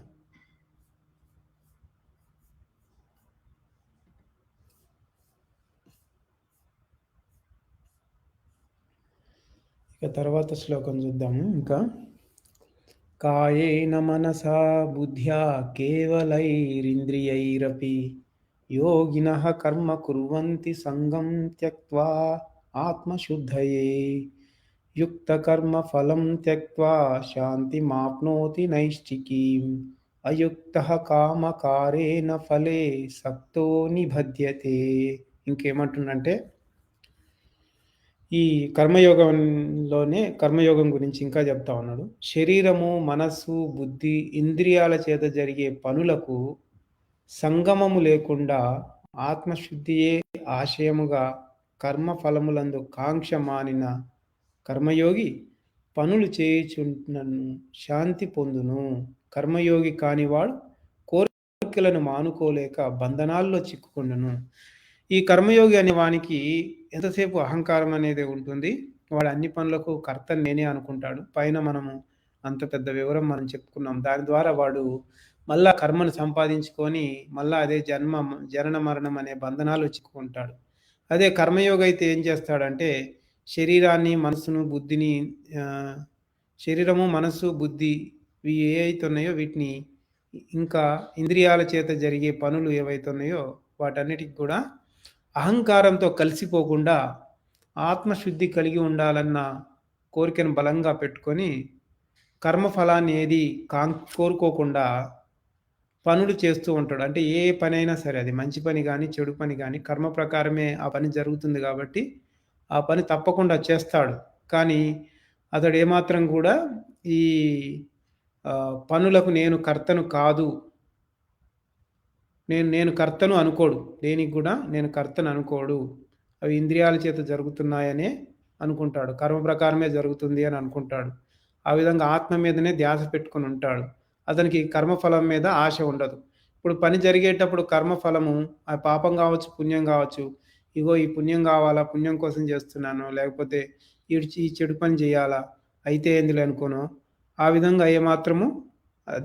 ఇక తర్వాత శ్లోకం చూద్దాము ఇంకా. కాయేన మనసా బుద్ధ్యా కేవలైరింద్రియైరపి యోగినః కర్మ కుర్వంతి సంగం త్యక్త్వా ఆత్మశుద్ధయే యుక్తకర్మ ఫలం త్యక్త్వా శాంతిమాప్నోతి నైష్ఠికీం అయుక్తః కామకారేణ ఫలే సక్తో నిబధ్యతే. ఇంకేమంటుండంటే ఈ కర్మయోగం గురించి ఇంకా చెప్తా ఉన్నాడు. శరీరము, మనస్సు, బుద్ధి, ఇంద్రియాల చేత జరిగే పనులకు సంగమము లేకుండా ఆత్మశుద్ధియే ఆశయముగా కర్మ ఫలములందు కాంక్ష మానిన కర్మయోగి పనులు చేయుచున్నను శాంతి పొందును. కర్మయోగి కానివాడు కోరికలను మానుకోలేక బంధనాల్లో చిక్కుకొండును. ఈ కర్మయోగి అనే వానికి ఎంతసేపు అహంకారం అనేది ఉంటుంది. వాడు అన్ని పనులకు కర్త నేనే అనుకుంటాడు. పైన మనము అంత పెద్ద వివరం మనం చెప్పుకున్నాం. దాని ద్వారా వాడు మళ్ళా కర్మను సంపాదించుకొని మళ్ళా అదే జనన మరణం అనే బంధనాలు చిక్కుకుంటాడు. అదే కర్మయోగి అయితే ఏం చేస్తాడంటే శరీరాన్ని, మనసును, బుద్ధిని శరీరము, మనస్సు, బుద్ధి ఇవి ఏ అయితే ఉన్నాయో వీటిని ఇంకా ఇంద్రియాల చేత జరిగే పనులు ఏవైతే ఉన్నాయో వాటన్నిటికి కూడా అహంకారంతో కలిసిపోకుండా ఆత్మశుద్ధి కలిగి ఉండాలన్న కోరికను బలంగా పెట్టుకొని కర్మఫలాన్ని ఏది కోరుకోకుండా పనులు చేస్తూ ఉంటాడు. అంటే ఏ పనైనా సరే అది మంచి పని గాని, చెడు పని గాని కర్మ ప్రకారమే ఆ పని జరుగుతుంది కాబట్టి ఆ పని తప్పకుండా చేస్తాడు. కానీ అతడు ఏమాత్రం కూడా ఈ పనులకు నేను కర్తను కాదు, నేను కర్తను అనుకోడు. దేనికి కూడా నేను కర్తను అనుకోడు. అవి ఇంద్రియాల చేత జరుగుతున్నాయనే అనుకుంటాడు. కర్మ ప్రకారమే జరుగుతుంది అని అనుకుంటాడు. ఆ విధంగా ఆత్మ మీదనే ధ్యాస పెట్టుకొని ఉంటాడు. అతనికి కర్మఫలం మీద ఆశ ఉండదు. ఇప్పుడు పని జరిగేటప్పుడు కర్మఫలము ఆ పాపం కావచ్చు, పుణ్యం కావచ్చు. ఇగో ఈ పుణ్యం కావాలా, పుణ్యం కోసం చేస్తున్నాను, లేకపోతే ఈ చెడు పని చేయాలా, అయితే ఏందిలే అనుకోను. ఆ విధంగా ఏమాత్రము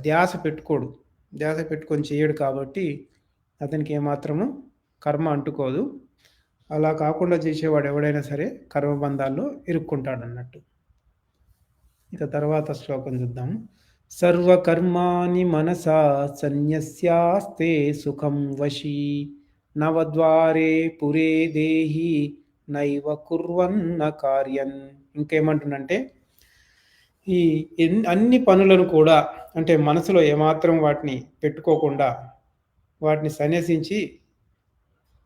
ధ్యాస పెట్టుకోడు. ధ్యాస పెట్టుకొని చేయడు కాబట్టి అతనికి ఏమాత్రము కర్మ అంటుకోదు. అలా కాకుండా చేసేవాడు ఎవడైనా సరే కర్మబంధాల్లో ఇరుక్కుంటాడన్నట్టు. ఇక తర్వాత శ్లోకం చూద్దాం. సర్వకర్మాణి మనసా సన్యస్యాస్తే సుఖం వశీ నవద్వారే పురే దేహి నైవ కుర్వన్న కార్యం. ఇంకేమంటుందంటే ఈ అన్ని పనులను కూడా అంటే మనసులో ఏమాత్రం వాటిని పెట్టుకోకుండా వాటిని సన్యసించి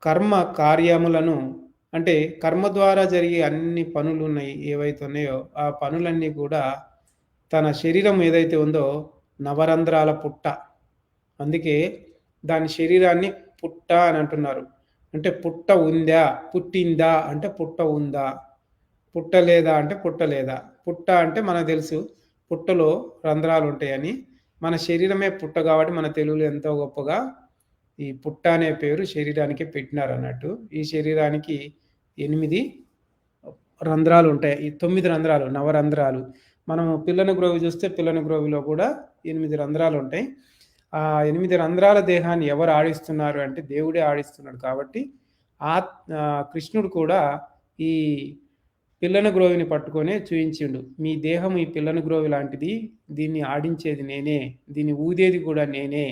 కర్మ కార్యములను అంటే కర్మ ద్వారా జరిగే అన్ని పనులు ఉన్నాయి ఏవైతే ఉన్నాయో ఆ పనులన్నీ కూడా తన శరీరం ఏదైతే ఉందో నవరంధ్రాల పుట్ట. అందుకే దాని శరీరాన్ని పుట్ట అని అంటున్నారు. అంటే పుట్ట ఉందా, పుట్టిందా అంటే పుట్ట ఉందా, పుట్ట లేదా అంటే పుట్ట లేదా. పుట్ట అంటే మనకు తెలుసు పుట్టలో రంధ్రాలు ఉంటాయని. మన శరీరమే పుట్ట కాబట్టి మన తెలుగులో ఎంతో గొప్పగా ఈ పుట్ట అనే పేరు శరీరానికి పెట్టినారన్నట్టు. ఈ శరీరానికి 8 రంధ్రాలు ఉంటాయి. ఈ 9 రంధ్రాలు, నవరంధ్రాలు. మనము పిల్లని గ్రోవి చూస్తే పిల్లని గ్రోవిలో కూడా 8 రంధ్రాలు ఉంటాయి. ఆ 8 రంధ్రాల దేహాన్ని ఎవరు ఆడిస్తున్నారు అంటే దేవుడే ఆడిస్తున్నాడు కాబట్టి కృష్ణుడు కూడా ఈ పిల్లన గ్రోవిని పట్టుకొనే చూయించిండు. మీ దేహం ఈ పిల్లన గ్రోవి లాంటిది. దీన్ని ఆడించేది నేనే. దీన్ని ఊదేది కూడా నేనే.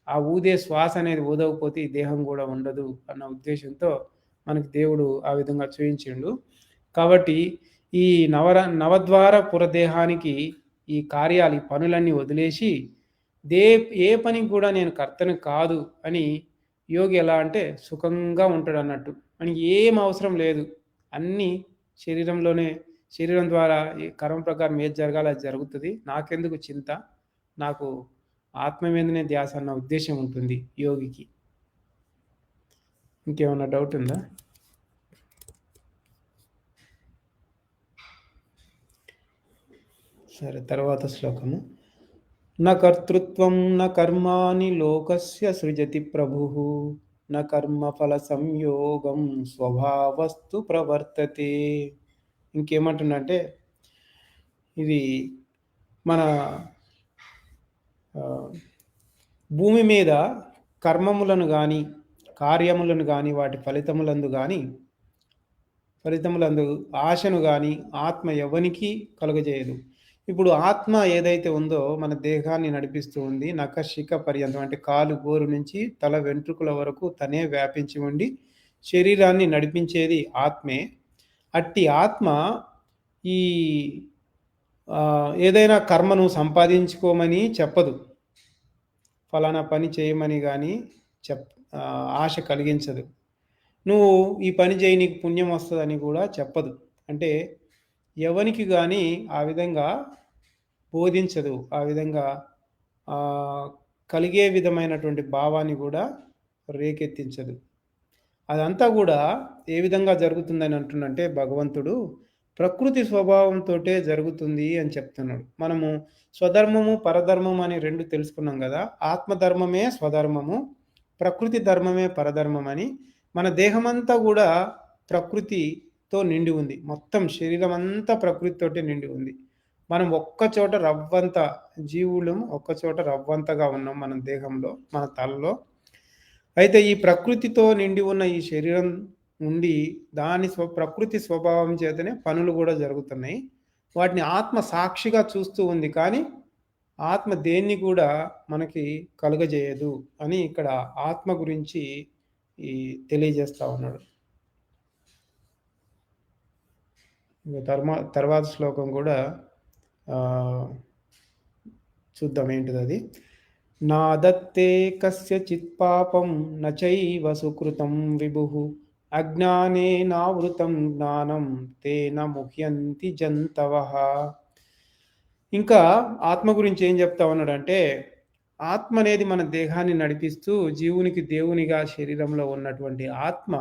ఆ ఊదే శ్వాస అనేది ఊదకపోతే ఈ దేహం కూడా ఉండదు అన్న ఉద్దేశంతో మనకి దేవుడు ఆ విధంగా చూయించిండు. కాబట్టి ఈ నవద్వార పురదేహానికి ఈ కార్యాలు, ఈ పనులన్నీ వదిలేసి దే ఏ పనికి కూడా నేను కర్తని కాదు అని యోగి ఎలా అంటే సుఖంగా ఉంటాడన్నట్టు. మనకి ఏం అవసరం లేదు. అన్నీ శరీరంలోనే, శరీరం ద్వారా ఈ కర్మ ప్రకారం ఏది జరగాలో అది జరుగుతది. నాకెందుకు చింత? నాకు ఆత్మ మీదనే ధ్యాస అన్న ఉద్దేశ్యం ఉంటుంది యోగికి. ఇంకేమన్నా డౌట్ ఉందా? సరే, తర్వాత శ్లోకము. న కర్తృత్వం న కర్మాణి లోకస్య సృజతి ప్రభుః న కర్మఫల సంయోగం స్వభావస్తు ప్రవర్తతే. ఇంకేమంటుందంటే ఇది మన భూమి మీద కర్మములను కానీ, కార్యములను కానీ, వాటి ఫలితములందు ఆశను కానీ ఆత్మ ఎవనికి కలుగజేయదు. ఇప్పుడు ఆత్మ ఏదైతే ఉందో మన దేహాన్ని నడిపిస్తూ ఉంది. నఖశిఖ పర్యంతం అంటే కాలు గోరు నుంచి తల వెంట్రుకల వరకు తనే వ్యాపించి ఉండి శరీరాన్ని నడిపించేది ఆత్మే. అట్టి ఆత్మ ఈ ఏదైనా కర్మను సంపాదించుకోమని చెప్పదు. ఫలానా పని చేయమని కానీ ఆశ కలిగించదు. నువ్వు ఈ పని చేయి నీకు పుణ్యం వస్తుందని కూడా చెప్పదు. అంటే ఎవనికి కానీ ఆ విధంగా బోధించదు. ఆ విధంగా కలిగే విధమైనటువంటి భావాన్ని కూడా రేకెత్తించదు. అదంతా కూడా ఏ విధంగా జరుగుతుందని అంటున్నంటే భగవంతుడు ప్రకృతి స్వభావంతోటే జరుగుతుంది అని చెప్తున్నాడు. మనము స్వధర్మము పరధర్మము అని రెండు తెలుసుకున్నాం కదా. ఆత్మధర్మమే స్వధర్మము, ప్రకృతి ధర్మమే పరధర్మం అని. మన దేహమంతా కూడా ప్రకృతితో నిండి ఉంది. మొత్తం శరీరం అంతా ప్రకృతితోటే నిండి ఉంది. మనం ఒక్కచోట రవ్వంత జీవులం, ఒక్కచోట రవ్వంతగా ఉన్నాం మన దేహంలో, మన తలలో. అయితే ఈ ప్రకృతితో నిండి ఉన్న ఈ శరీరం ఉండి దాని ప్రకృతి స్వభావం చేతనే పనులు కూడా జరుగుతున్నాయి. వాటిని ఆత్మ సాక్షిగా చూస్తూ ఉంది. కానీ ఆత్మ దేన్ని కూడా మనకి కలుగజేయదు అని ఇక్కడ ఆత్మ గురించి తెలియజేస్తా ఉన్నాడు. తర్వాత శ్లోకం కూడా చూద్దాం ఏంటిది అది. నాదత్తే కస్యచిత్ పాపం నచైవ సుకృతం విభుః అజ్ఞానేనావృతం జ్ఞానం తేన ముహ్యంతి జంతవః. ఇంకా ఆత్మ గురించి ఏం చెప్తా ఉన్నాడంటే, ఆత్మ అనేది మన దేహాన్ని నడిపిస్తూ జీవునికి దేవునిగా శరీరంలో ఉన్నటువంటి ఆత్మ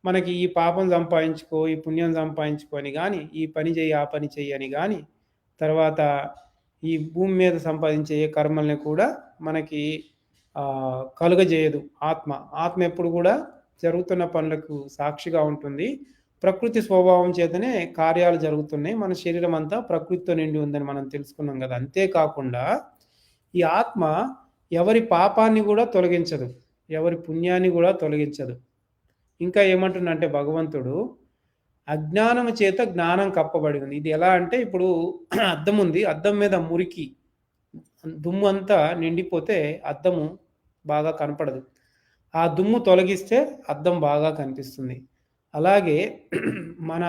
మనకి ఈ పాపం సంపాదించుకో, ఈ పుణ్యం సంపాదించుకో అని కానీ, ఈ పని చేయి ఆ పని చెయ్యి అని కానీ, తర్వాత ఈ భూమి మీద సంపాదించే ఏ కర్మల్ని కూడా మనకి కలుగజేయదు ఆత్మ. ఆత్మ ఎప్పుడు కూడా జరుగుతున్న పనులకు సాక్షిగా ఉంటుంది. ప్రకృతి స్వభావం చేతనే కార్యాలు జరుగుతున్నాయి. మన శరీరం అంతా ప్రకృతితో నిండి ఉందని మనం తెలుసుకున్నాం కదా. అంతేకాకుండా ఈ ఆత్మ ఎవరి పాపాన్ని కూడా తొలగించదు, ఎవరి పుణ్యాన్ని కూడా తొలగించదు. ఇంకా ఏమంటుందంటే భగవంతుడు, అజ్ఞానము చేత జ్ఞానం కప్పబడి ఉంది. ఇది ఎలా అంటే, ఇప్పుడు అద్దం ఉంది, అద్దం మీద మురికి దుమ్ము అంతా నిండిపోతే అద్దము బాగా కనపడదు. ఆ దుమ్ము తొలగిస్తే అద్దం బాగా కనిపిస్తుంది. అలాగే మన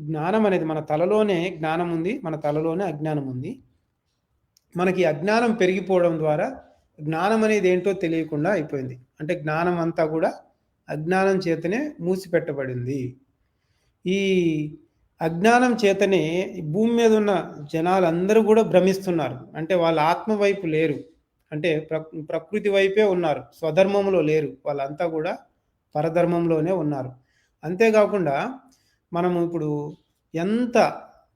జ్ఞానం అనేది, మన తలలోనే జ్ఞానం ఉంది, మన తలలోనే అజ్ఞానం ఉంది. మనకి అజ్ఞానం పెరిగిపోవడం ద్వారా జ్ఞానం అనేది ఏంటో తెలియకుండా అయిపోయింది. అంటే జ్ఞానం అంతా కూడా అజ్ఞానం చేతనే మూసిపెట్టబడింది. ఈ అజ్ఞానం చేతనే భూమి మీద ఉన్న జనాలందరూ కూడా భ్రమిస్తున్నారు. అంటే వాళ్ళ ఆత్మ వైపు లేరు, అంటే ప్రకృతి వైపే ఉన్నారు, స్వధర్మంలో లేరు. వాళ్ళంతా కూడా పరధర్మంలోనే ఉన్నారు. అంతేకాకుండా మనము ఇప్పుడు ఎంత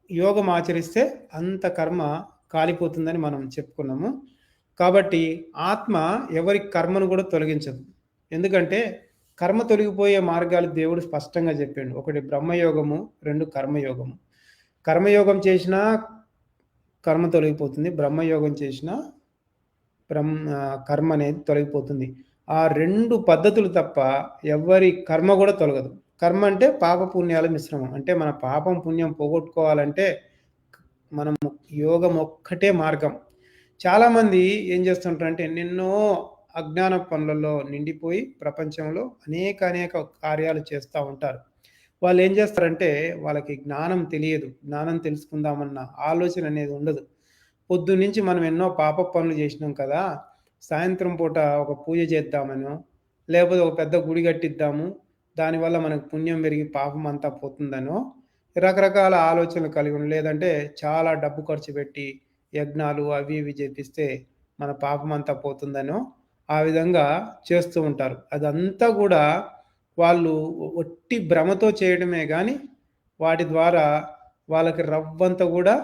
యోగం ఆచరిస్తే అంత కర్మ కాలిపోతుందని మనం చెప్పుకున్నాము. కాబట్టి ఆత్మ ఎవరి కర్మను కూడా తొలగించదు. ఎందుకంటే కర్మ తొలగిపోయే మార్గాలు దేవుడు స్పష్టంగా చెప్పాడు. ఒకటి బ్రహ్మయోగము, రెండు కర్మయోగము. కర్మయోగం చేసినా కర్మ తొలగిపోతుంది, బ్రహ్మయోగం చేసినా కర్మ అనేది తొలగిపోతుంది. ఆ రెండు పద్ధతులు తప్ప ఎవరి కర్మ కూడా తొలగదు. కర్మ అంటే పాప పుణ్యాల మిశ్రమం. అంటే మన పాపం పుణ్యం పోగొట్టుకోవాలంటే మనము యోగం ఒక్కటే మార్గం. చాలామంది ఏం చేస్తుంటారంటే ఎన్నెన్నో అజ్ఞాన పనులలో నిండిపోయి ప్రపంచంలో అనేక కార్యాలు చేస్తా ఉంటారు. వాళ్ళేం చేస్తారంటే వాళ్ళకి జ్ఞానం తెలియదు. జ్ఞానం తెలుసుకుందామన్న ఆలోచన అనేది ఉండదు. పొద్దున్నుంచి మనం ఎన్నో పాప పనులు చేసినాం కదా! సాయంత్రం పూట ఒక పూజ చేద్దామనో, లేకపోతే ఒక పెద్ద గుడి కట్టిద్దాము. దానివల్ల మనకు పుణ్యం పెరిగి పాపం అంతా పోతుందనో, రకరకాల ఆలోచనలు కలిగి లేదంటే చాలా డబ్బు ఖర్చు పెట్టి యజ్ఞాలు అవి ఇవి చేపిస్తే మన పాపం అంతా పోతుందనో, ఆ విధంగా చేస్తూ ఉంటారు. అదంతా గూడా వాళ్ళు ఒట్టి భ్రమతో చేయడమే గానీ, వాటి ద్వారా వాళ్ళకి రవ్వంత గూడా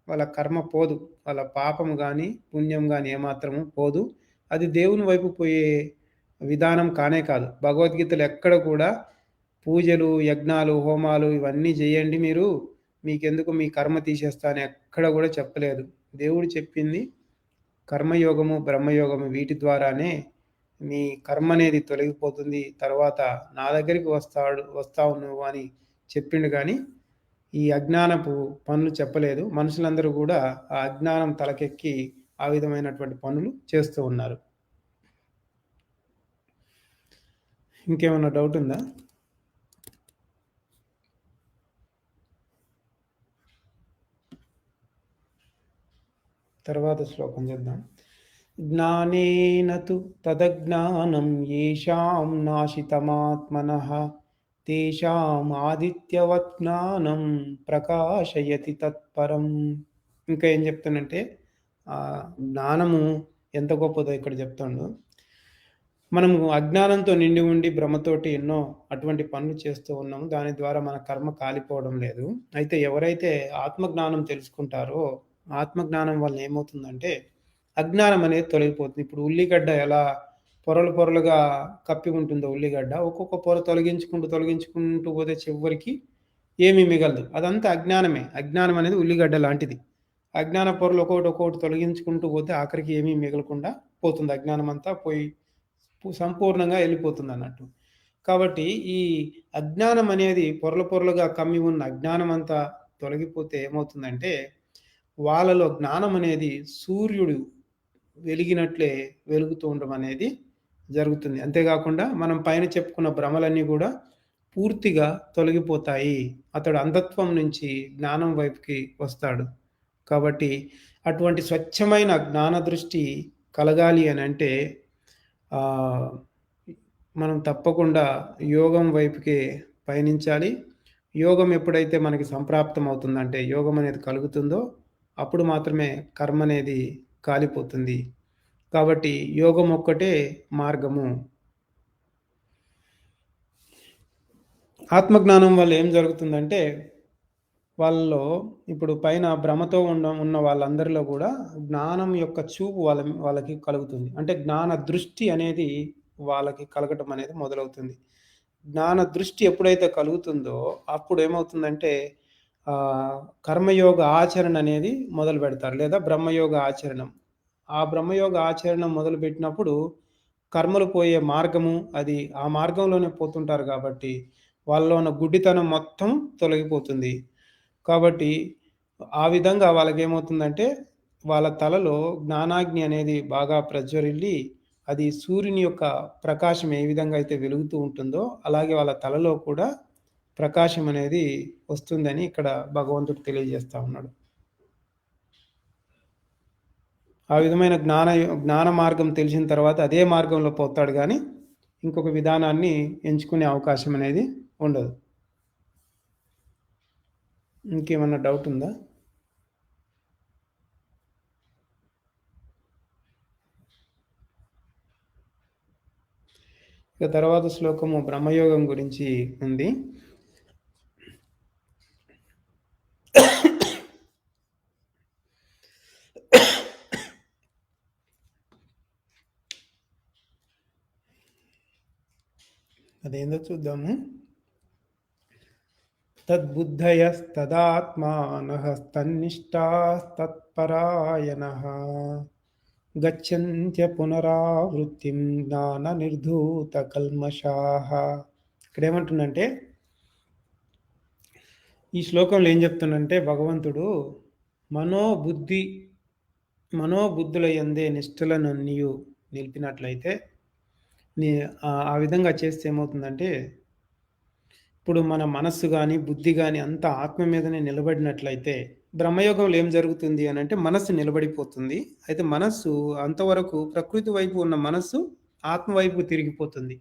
వాళ్ళ కర్మ పోదు. వాళ్ళ పాపం గాని, పుణ్యం గాని ఏమాత్రము పోదు. అది దేవుని వైపు పోయే విధానం కానే కాదు. భగవద్గీతలో ఎక్కడ కూడా పూజలు, యజ్ఞాలు, హోమాలు ఇవన్నీ జేయండి మీరు. మీకెందుకు మీ కర్మ తీసేస్తా అని ఎక్కడ గూడా చెప్పలేదు. దేవుడు చెప్పింది కర్మయోగము, బ్రహ్మయోగము వీటి ద్వారానే మీ కర్మ అనేది తొలగిపోతుంది. తర్వాత నా దగ్గరికి వస్తావు నువ్వు అని చెప్పిండు గానీ, ఈ అజ్ఞానపు పనులు చెప్పలేదు. మనుషులందరూ గూడా ఆ అజ్ఞానం తలకెక్కి ఆ విధమైనటువంటి పనులు చేస్తూ ఉన్నారు. ఇంకేమన్నా డౌట్ ఉందా? తర్వాత శ్లోకం చేద్దాం. జ్ఞానేన తు తదజ్ఞానం యేషాం నాశితమాత్మనః తేషాం ఆదిత్యవత్ జ్ఞానం ప్రకాశయతి తత్పరం. ఇంకా ఏం చెప్తానంటే జ్ఞానము ఎంత గొప్పదో ఇక్కడ చెప్తాడు. మనము అజ్ఞానంతో నిండి ఉండి భ్రమతోటి ఎన్నో అటువంటి పనులు చేస్తూ ఉన్నాము. దాని ద్వారా మన కర్మ కాలిపోవడం లేదు. అయితే ఎవరైతే ఆత్మజ్ఞానం తెలుసుకుంటారో, ఆత్మజ్ఞానం వల్ల ఏమవుతుందంటే అజ్ఞానం అనేది తొలగిపోతుంది. ఇప్పుడు ఉల్లిగడ్డ ఎలా పొరలు పొరలుగా కప్పి ఉంటుందో ఉల్లిగడ్డ, ఒక్కొక్క పొర తొలగించుకుంటూ పోతే చివరికి ఏమీ మిగలదు. అదంతా అజ్ఞానమే. అజ్ఞానం అనేది ఉల్లిగడ్డ లాంటిది. అజ్ఞాన పొరలు ఒక్కొక్కటి తొలగించుకుంటూ పోతే ఆఖరికి ఏమీ మిగలకుండా పోతుంది. అజ్ఞానం అంతా పోయి సంపూర్ణంగా వెళ్ళిపోతుందన్నట్టు. కాబట్టి ఈ అజ్ఞానం అనేది పొరలుగా కమ్మి ఉన్న అజ్ఞానం అంతా తొలగిపోతే ఏమవుతుందంటే, వాళ్ళలో జ్ఞానం అనేది సూర్యుడు వెలిగినట్లే వెలుగుతూ ఉండడం అనేది జరుగుతుంది. అంతేకాకుండా మనం పైన చెప్పుకున్న భ్రమలన్నీ కూడా పూర్తిగా తొలగిపోతాయి. అతడు అంధత్వం నుంచి జ్ఞానం వైపుకి వస్తాడు. కాబట్టి అటువంటి స్వచ్ఛమైన జ్ఞాన దృష్టి కలగాలి అనంటే మనం తప్పకుండా యోగం వైపుకే పయనించాలి. యోగం ఎప్పుడైతే మనకి సంప్రాప్తం అవుతుందంటే, యోగం అనేది కలుగుతుందో అప్పుడు మాత్రమే కర్మ అనేది కాలిపోతుంది. కాబట్టి యోగం ఒక్కటే మార్గము. ఆత్మజ్ఞానం వల్ల ఏం జరుగుతుందంటే, వాళ్ళలో ఇప్పుడు పైన భ్రమతో ఉన్న వాళ్ళందరిలో కూడా జ్ఞానం యొక్క చూపు వాళ్ళకి కలుగుతుంది. అంటే జ్ఞాన దృష్టి అనేది వాళ్ళకి కలగటం అనేది మొదలవుతుంది. జ్ఞాన దృష్టి ఎప్పుడైతే కలుగుతుందో అప్పుడు ఏమవుతుందంటే కర్మయోగ ఆచరణ అనేది మొదలు పెడతారు. లేదా బ్రహ్మయోగ ఆచరణం. ఆ బ్రహ్మయోగ ఆచరణం మొదలుపెట్టినప్పుడు కర్మలు పోయే మార్గము అది ఆ మార్గంలోనే పోతుంటారు కాబట్టి వాళ్ళలో ఉన్న గుడ్డితనం మొత్తం తొలగిపోతుంది. కాబట్టి ఆ విధంగా వాళ్ళకేమవుతుందంటే వాళ్ళ తలలో జ్ఞానాగ్ని అనేది బాగా ప్రజ్వరిల్లి అది సూర్యుని యొక్క ప్రకాశం ఏ విధంగా అయితే వెలుగుతూ ఉంటుందో అలాగే వాళ్ళ తలలో కూడా ప్రకాశం అనేది వస్తుందని ఇక్కడ భగవంతుడు తెలియజేస్తా ఉన్నాడు. ఆ విధమైన జ్ఞాన మార్గం తెలిసిన తర్వాత అదే మార్గంలో పోతాడు కానీ ఇంకొక విధానాన్ని ఎంచుకునే అవకాశం అనేది ఉండదు. ఇంకేమన్నా డౌట్ ఉందా? ఇక తర్వాత శ్లోకము బ్రహ్మయోగం గురించి ఉంది. అదేందో చూద్దాము. తద్బుద్ధయస్తదాత్మానః తన్నిష్టాస్తత్పరాయణః గచ్చంత్య పునరావృత్తిం జ్ఞాన నిర్ధూత కల్మషాః. ఇక్కడ ఏమంటుందంటే ఈ శ్లోకంలో ఏం చెప్తుండంటే భగవంతుడు మనోబుద్ధి మనోబుద్ధుల యందే నిష్ఠలనన్నియు నిలిపినట్లయితే నీ ఆ విధంగా చేస్తే ఏమవుతుందంటే, ఇప్పుడు మన మనస్సు గాని, బుద్ధి గాని అంతా ఆత్మ మీదనే నిలబడినట్లయితే, బ్రహ్మయోగంలో ఏం జరుగుతుంది అనంటే మనస్సు నిలబడిపోతుంది. అయితే మనస్సు అంతవరకు ప్రకృతి వైపు ఉన్న మనస్సు ఆత్మ వైపుకు తిరిగిపోతుంది.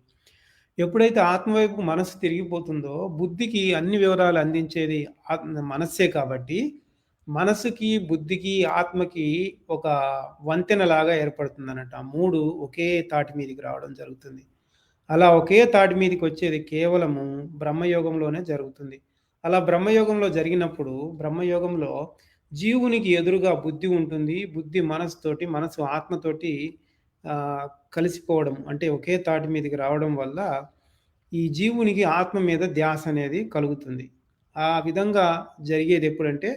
ఎప్పుడైతే ఆత్మ వైపుకు మనస్సు తిరిగిపోతుందో, బుద్ధికి అన్ని వివరాలు అందించేది మనస్సే కాబట్టి, మనస్సుకి, బుద్ధికి, ఆత్మకి ఒక వంతెనలాగా ఏర్పడుతుందన్నట్టు. ఆ 3 ఒకే తాటి మీదకి రావడం జరుగుతుంది. అలా ఒకే తాటి మీదకొచ్చేది కేవలము బ్రహ్మయోగంలోనే జరుగుతుంది. అలా బ్రహ్మయోగంలో జరిగినప్పుడు, బ్రహ్మయోగంలో జీవునికి ఎదురుగా బుద్ధి ఉంటుంది. బుద్ధి మనస్సుతోటి, మనస్సు ఆత్మతోటి కలిసిపోవడం. అంటే ఒకే తాటి మీదకి రావడం వల్ల, ఈ జీవునికి ఆత్మ మీద ధ్యాస అనేది కలుగుతుంది. ఆ విధంగా జరిగేదెప్పుడంటే,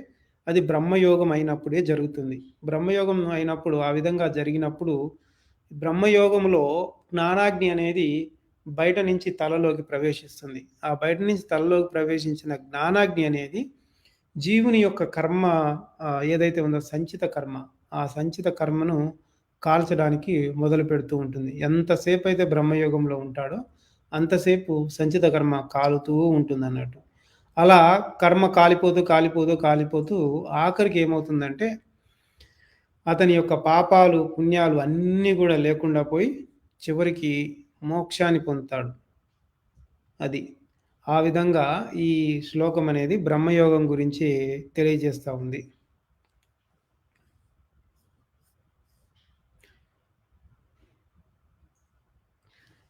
అది బ్రహ్మయోగం అయినప్పుడే జరుగుతుంది. బ్రహ్మయోగం అయినప్పుడు, ఆ విధంగా జరిగినప్పుడు, బ్రహ్మయోగంలో జ్ఞానాగ్ని అనేది బయట నుంచి తలలోకి ప్రవేశిస్తుంది. ఆ బయట నుంచి తలలోకి ప్రవేశించిన జ్ఞానాగ్ని అనేది జీవుని యొక్క కర్మ ఏదైతే ఉందో సంచిత కర్మ, ఆ సంచిత కర్మను కాల్చడానికి మొదలుపెడుతూ ఉంటుంది. ఎంతసేపయితే బ్రహ్మయోగంలో ఉంటాడో, అంతసేపు సంచిత కర్మ కాలుతూ ఉంటుందన్నట్టు. అలా కర్మ కాలిపోతూ, కాలిపోతూ, కాలిపోతూ ఆఖరికి ఏమవుతుందంటే, అతని యొక్క పాపాలు, పుణ్యాలు అన్నీ గూడా లేకుండా పోయి, చివరికి మోక్షాన్ని పొందుతాడు. అది. ఆ విధంగా ఈ శ్లోకం అనేది బ్రహ్మయోగం గురించి తెలియజేస్తా ఉంది.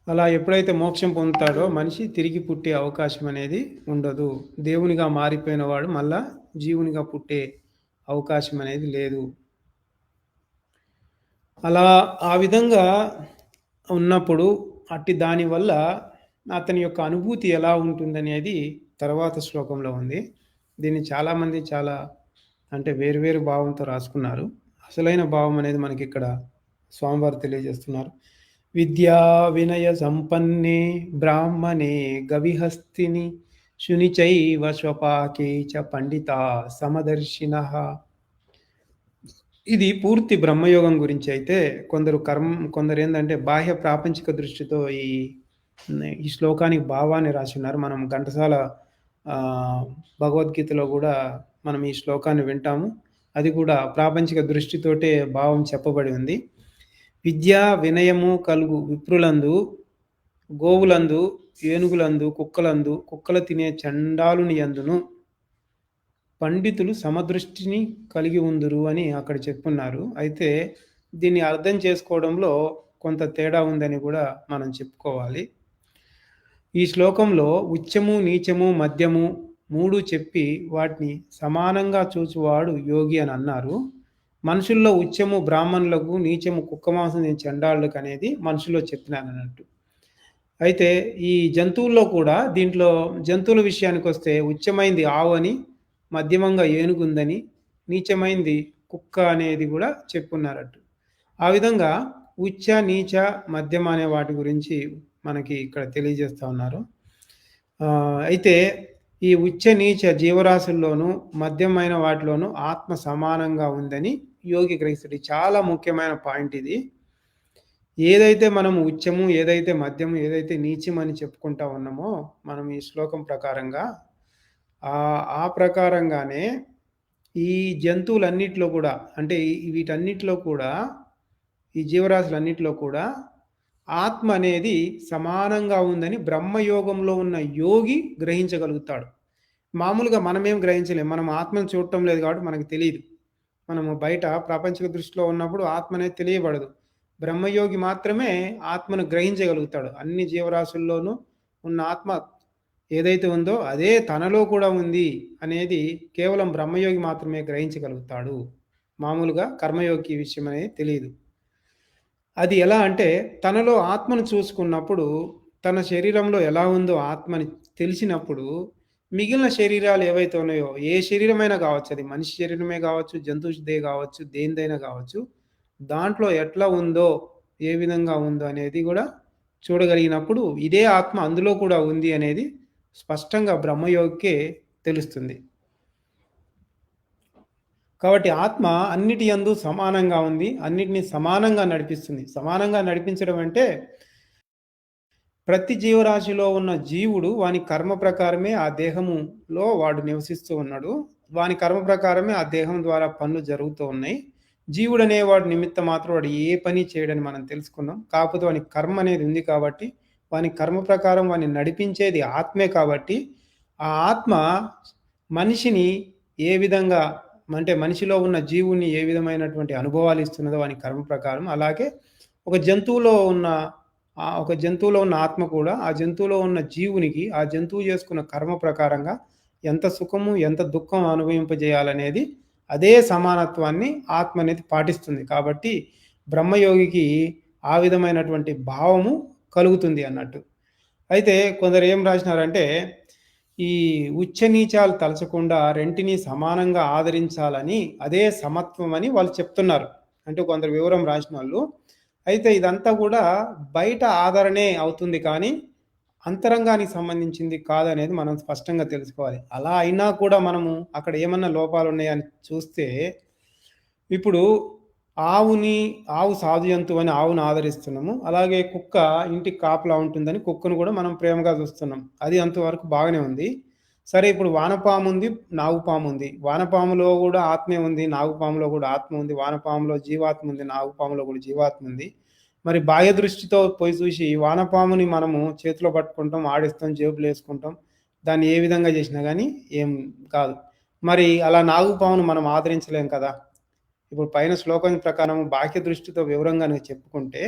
అలా ఎప్పుడైతే మోక్షం పొందుతాడో మనిషి తిరిగి పుట్టే అవకాశం అనేది ఉండదు. దేవునిగా మారిపోయిన వాడు మళ్ళా జీవునిగా పుట్టే అవకాశం అనేది లేదు. అలా ఆ విధంగా ఉన్నప్పుడు దానివల్ల అతని యొక్క అనుభూతి ఎలా ఉంటుందనేది తర్వాత శ్లోకంలో ఉంది. దీన్ని చాలామంది చాలా అంటే వేరు వేరు భావంతో రాసుకున్నారు. అసలైన భావం అనేది మనకిక్కడ స్వామివారు తెలియజేస్తున్నారు. విద్యా వినయ సంపన్నే బ్రాహ్మణే గవిహస్తిని శునిచైవ స్వపాకే చ పండితా సమదర్శినః. ఇది పూర్తి బ్రహ్మయోగం గురించి అయితే కొందరేందంటే బాహ్య ప్రాపంచిక దృష్టితో ఈ శ్లోకానికి భావాన్ని రాసున్నారు. మనం ఘంటసాల భగవద్గీతలో గూడా మనం ఈ శ్లోకాన్ని వింటాము. అది కూడా ప్రాపంచిక దృష్టితోటే భావం చెప్పబడి ఉంది. విద్యా వినయము కలుగు విప్రులందు, గోవులందు, ఏనుగులందు, కుక్కలందు, కుక్కలు తినే చండాలుని యందును పండితులు సమదృష్టిని కలిగి ఉందురు అని అక్కడ చెప్పున్నారు. అయితే దీన్ని అర్థం చేసుకోవడంలో కొంత తేడా ఉందని కూడా మనం చెప్పుకోవాలి. ఈ శ్లోకంలో ఉచ్చము, నీచము, మద్యము 3 చెప్పి వాటిని సమానంగా చూచువాడు యోగి అని అన్నారు. మనుషుల్లో ఉచ్చము బ్రాహ్మణులకు, నీచము కుక్క మాంసం తినే చండాలులకు అనేది మనుషుల్లో చెప్పినానన్నట్టు. అయితే ఈ జంతువుల్లో కూడా దీంట్లో జంతువుల విషయానికొస్తే ఉచ్చమైంది ఆవు అని, మధ్యమంగా ఏనుగుందని, నీచమైంది కుక్క అనేది కూడా చెప్పున్నారట. ఆ విధంగా ఉచ్చ, నీచ, మధ్యమ అనే వాటి గురించి మనకి ఇక్కడ తెలియజేస్తా ఉన్నారు. అయితే ఈ ఉచ్చ, నీచ జీవరాశుల్లోనూ, మధ్యమైన వాటిలోనూ ఆత్మ సమానంగా ఉందని యోగి గ్రహిస్తాడు. చాలా ముఖ్యమైన పాయింట్ ఇది. ఏదైతే మనం ఉచ్చము, ఏదైతే మధ్యము, ఏదైతే నీచం అని చెప్పుకుంటా ఉన్నామో, మనం ఈ శ్లోకం ప్రకారంగా ఆ ప్రకారంగానే ఈ జంతువులన్నిట్లో కూడా అంటే వీటన్నిటిలో కూడా ఈ జీవరాశులన్నిటిలో కూడా ఆత్మ అనేది సమానంగా ఉందని బ్రహ్మయోగంలో ఉన్న యోగి గ్రహించగలుగుతాడు. మామూలుగా మనమేం గ్రహించలేం. మనం ఆత్మను చూడటం లేదు కాబట్టి మనకు తెలీదు. మనము బయట ప్రాపంచిక దృష్టిలో ఉన్నప్పుడు ఆత్మ అనేది తెలియబడదు. బ్రహ్మయోగి మాత్రమే ఆత్మను గ్రహించగలుగుతాడు. అన్ని జీవరాశుల్లోనూ ఉన్న ఆత్మ ఏదైతే ఉందో అదే తనలో కూడా ఉంది అనేది కేవలం బ్రహ్మయోగి మాత్రమే గ్రహించగలుగుతాడు. మామూలుగా కర్మయోగికి ఈ విషయం అనేది తెలీదు. అది ఎలా అంటే తనలో ఆత్మను చూసుకున్నప్పుడు తన శరీరంలో ఎలా ఉందో ఆత్మని తెలిసినప్పుడు మిగిలిన శరీరాలు ఏవైతే ఉన్నాయో ఏ శరీరమైనా కావచ్చు, అది మనిషి శరీరమే కావచ్చు, జంతువుదే కావచ్చు, దేనిదైనా కావచ్చు, దాంట్లో ఎట్లా ఉందో, ఏ విధంగా ఉందో అనేది కూడా చూడగలిగినప్పుడు ఇదే ఆత్మ అందులో కూడా ఉంది అనేది స్పష్టంగా బ్రహ్మయోగికే తెలుస్తుంది. కాబట్టి ఆత్మ అన్నిటి యందు సమానంగా ఉంది. అన్నిటిని సమానంగా నడిపిస్తుంది. సమానంగా నడిపించడం అంటే ప్రతి జీవరాశిలో ఉన్న జీవుడు వాని కర్మ ప్రకారమే ఆ దేహములో వాడు నివసిస్తూ ఉన్నాడు. వాని కర్మ ప్రకారమే ఆ దేహం ద్వారా పనులు జరుగుతూ ఉన్నాయి. జీవుడనేవాడు నిమిత్త మాత్రం వాడు ఏ పని చేయడని మనం తెలుసుకున్నాం. కాకపోతే వాని కర్మ అనేది ఉంది కాబట్టి, వాని కర్మ ప్రకారం వాడిని నడిపించేది ఆత్మే కాబట్టి, ఆ ఆత్మ మనిషిని ఏ విధంగా అంటే మనిషిలో ఉన్న జీవుని ఏ విధమైనటువంటి అనుభవాలు ఇస్తున్నదో వాని కర్మ ప్రకారం, అలాగే ఒక జంతువులో ఉన్న ఒక జంతువులో ఉన్న ఆత్మ కూడా ఆ జంతువులో ఉన్న జీవునికి ఆ జంతువు చేసుకున్న కర్మ ప్రకారంగా ఎంత సుఖము, ఎంత దుఃఖం అనుభవింపజేయాలనేది అదే సమానత్వాన్ని ఆత్మ అనేది పాటిస్తుంది. కాబట్టి బ్రహ్మయోగికి ఆ విధమైనటువంటి భావము కలుగుతుంది అన్నట్టు. అయితే కొందరు ఏం రాసినారంటే, ఈ ఉచ్చ నీచాలు తలచకుండా రెంటిని సమానంగా ఆదరించాలని అదే సమత్వం అని వాళ్ళు చెప్తున్నారు. అంటే కొందరు వివరం రాసినోళ్ళు. అయితే ఇదంతా కూడా బయట ఆదరణే అవుతుంది కానీ, అంతరంగానికి సంబంధించింది కాదనేది మనం స్పష్టంగా తెలుసుకోవాలి. అలా అయినా కూడా మనము అక్కడ ఏమన్నా లోపాలున్నాయని చూస్తే, ఇప్పుడు ఆవుని ఆవు సాధు జంతువని ఆవును ఆదరిస్తున్నాము. అలాగే కుక్క ఇంటికి కాపలా ఉంటుందని కుక్కను కూడా మనం ప్రేమగా చూస్తున్నాం. అది అంతవరకు బాగానే ఉంది. సరే ఇప్పుడు వానపాముంది, నాగుపాముంది. వానపాములో గూడా ఆత్మే ఉంది. నాగుపాములో గూడా ఆత్మ ఉంది. వానపాములో జీవాత్మ ఉంది. నాగుపాములో గూడా జీవాత్మ ఉంది. మరి బాహ్య దృష్టితో పోయి చూసి వానపాముని మనము చేతిలో పట్టుకుంటాం, ఆడిస్తాం, జేబులో యేసుకుంటాం. దాన్ని ఏ విధంగా చేసినా గానీ ఏం కాదు. మరి అలా నాగుపామును మనం ఆదరించలేం కదా! ఇప్పుడు పైన శ్లోకం ప్రకారం బాహ్య దృష్టితో వివరంగా చెప్పుకుంటే,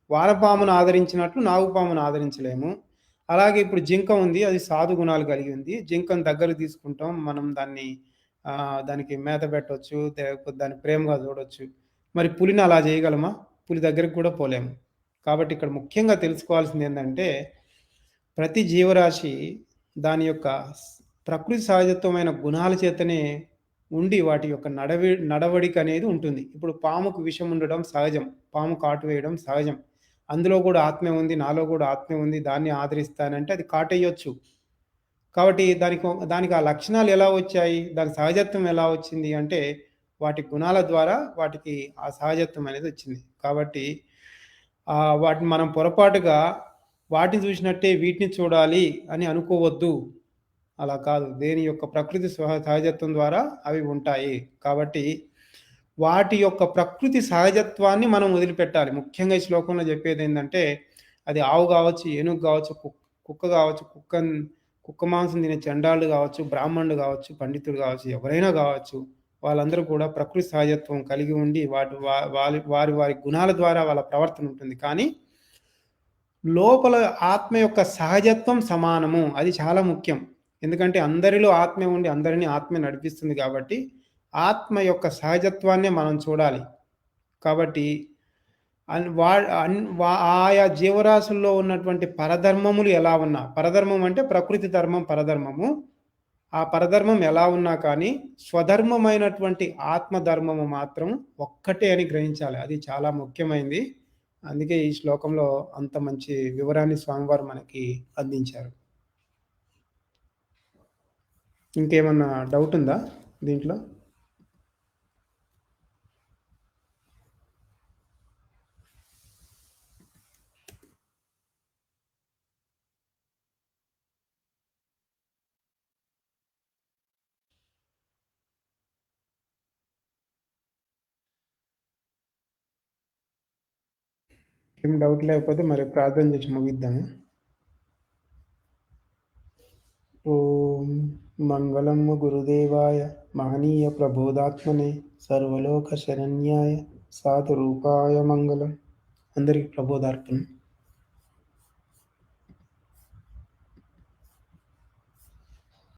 వానపామును ఆదరించినట్లు నాగుపామును ఆదరించలేము. అలాగే ఇప్పుడు జింక ఉంది. అది సాధు గుణాలు కలిగి ఉంది. జింకను దగ్గరకు తీసుకుంటాం. మనం దాన్ని దానికి మేత పెట్టొచ్చు. లేకపోతే దాన్ని ప్రేమగా చూడొచ్చు. మరి పులిని అలా చేయగలమా? పులి దగ్గరికి కూడా పోలేము. కాబట్టి ఇక్కడ ముఖ్యంగా తెలుసుకోవాల్సిందేందంటే, ప్రతి జీవరాశి దాని యొక్క ప్రకృతి సహజత్వమైన గుణాల చేతనే ఉండి వాటి యొక్క నడవడిక అనేది ఉంటుంది. ఇప్పుడు పాముకు విషం ఉండడం సహజం. పాము కాటు వేయడం సహజం. అందులో కూడా ఆత్మే ఉంది. నాలో కూడా ఆత్మే ఉంది. దాన్ని ఆదరిస్తానంటే అది కాటేయొచ్చు. కాబట్టి దానికి ఆ లక్షణాలు ఎలా వచ్చాయి? దాని సహజత్వం ఎలా వచ్చింది అంటే, వాటి గుణాల ద్వారా వాటికి ఆ సహజత్వం అనేది వచ్చింది. కాబట్టి వాటిని మనం పొరపాటుగా వాటిని చూసినట్టే వీటిని చూడాలి అని అనుకోవద్దు. అలా కాదు. దేని యొక్క ప్రకృతి సహజత్వం ద్వారా అవి ఉంటాయి. కాబట్టి వాటి యొక్క ప్రకృతి సహజత్వాన్ని మనం వదిలిపెట్టాలి. ముఖ్యంగా ఈ శ్లోకంలో చెప్పేదేందంటే, అది ఆవు గావచ్చు, ఏనుగు గావచ్చు, కుక్క గావచ్చు, కుక్క మాంసం తినే చండాలుడు గావచ్చు, బ్రాహ్మణుడు గావచ్చు, పండితుడు గావచ్చు, ఎవరైనా గావచ్చు. వాళ్ళందరూ కూడా ప్రకృతి సహజత్వం కలిగి ఉండి వాటి వారి వారి గుణాల ద్వారా వాళ్ళ ప్రవర్తన ఉంటుంది. కానీ లోపల ఆత్మ యొక్క సహజత్వం సమానము. అది చాలా ముఖ్యం. ఎందుకంటే అందరిలో ఆత్మే ఉండి అందరిని ఆత్మే నడిపిస్తుంది కాబట్టి, ఆత్మ యొక్క సహజత్వాన్నే మనం చూడాలి. కాబట్టి అన్ వా అన్ వా ఆయా జీవరాశుల్లో ఉన్నటువంటి పరధర్మములు ఎలా ఉన్నా పరధర్మం అంటే ప్రకృతి ధర్మం పరధర్మము. ఆ పరధర్మం ఎలా ఉన్నా కానీ, స్వధర్మమైనటువంటి ఆత్మ ధర్మము మాత్రం ఒక్కటే అని గ్రహించాలి. అది చాలా ముఖ్యమైనది. అందుకే ఈ శ్లోకంలో అంత మంచి వివరాన్ని స్వామివారు మనకి అందించారు. ఇంకేమన్నా డౌట్ ఉందా దీంట్లో? ఏం డౌట్ లేకపోతే మరి ప్రార్థన చేసి ముగిద్దాము. ఓం మంగళం గురుదేవాయ మహనీయ ప్రబోధాత్మనే సర్వలోక శరణ్యాయ సాధు రూపాయ మంగళం. అందరికీ ప్రబోధార్పణ.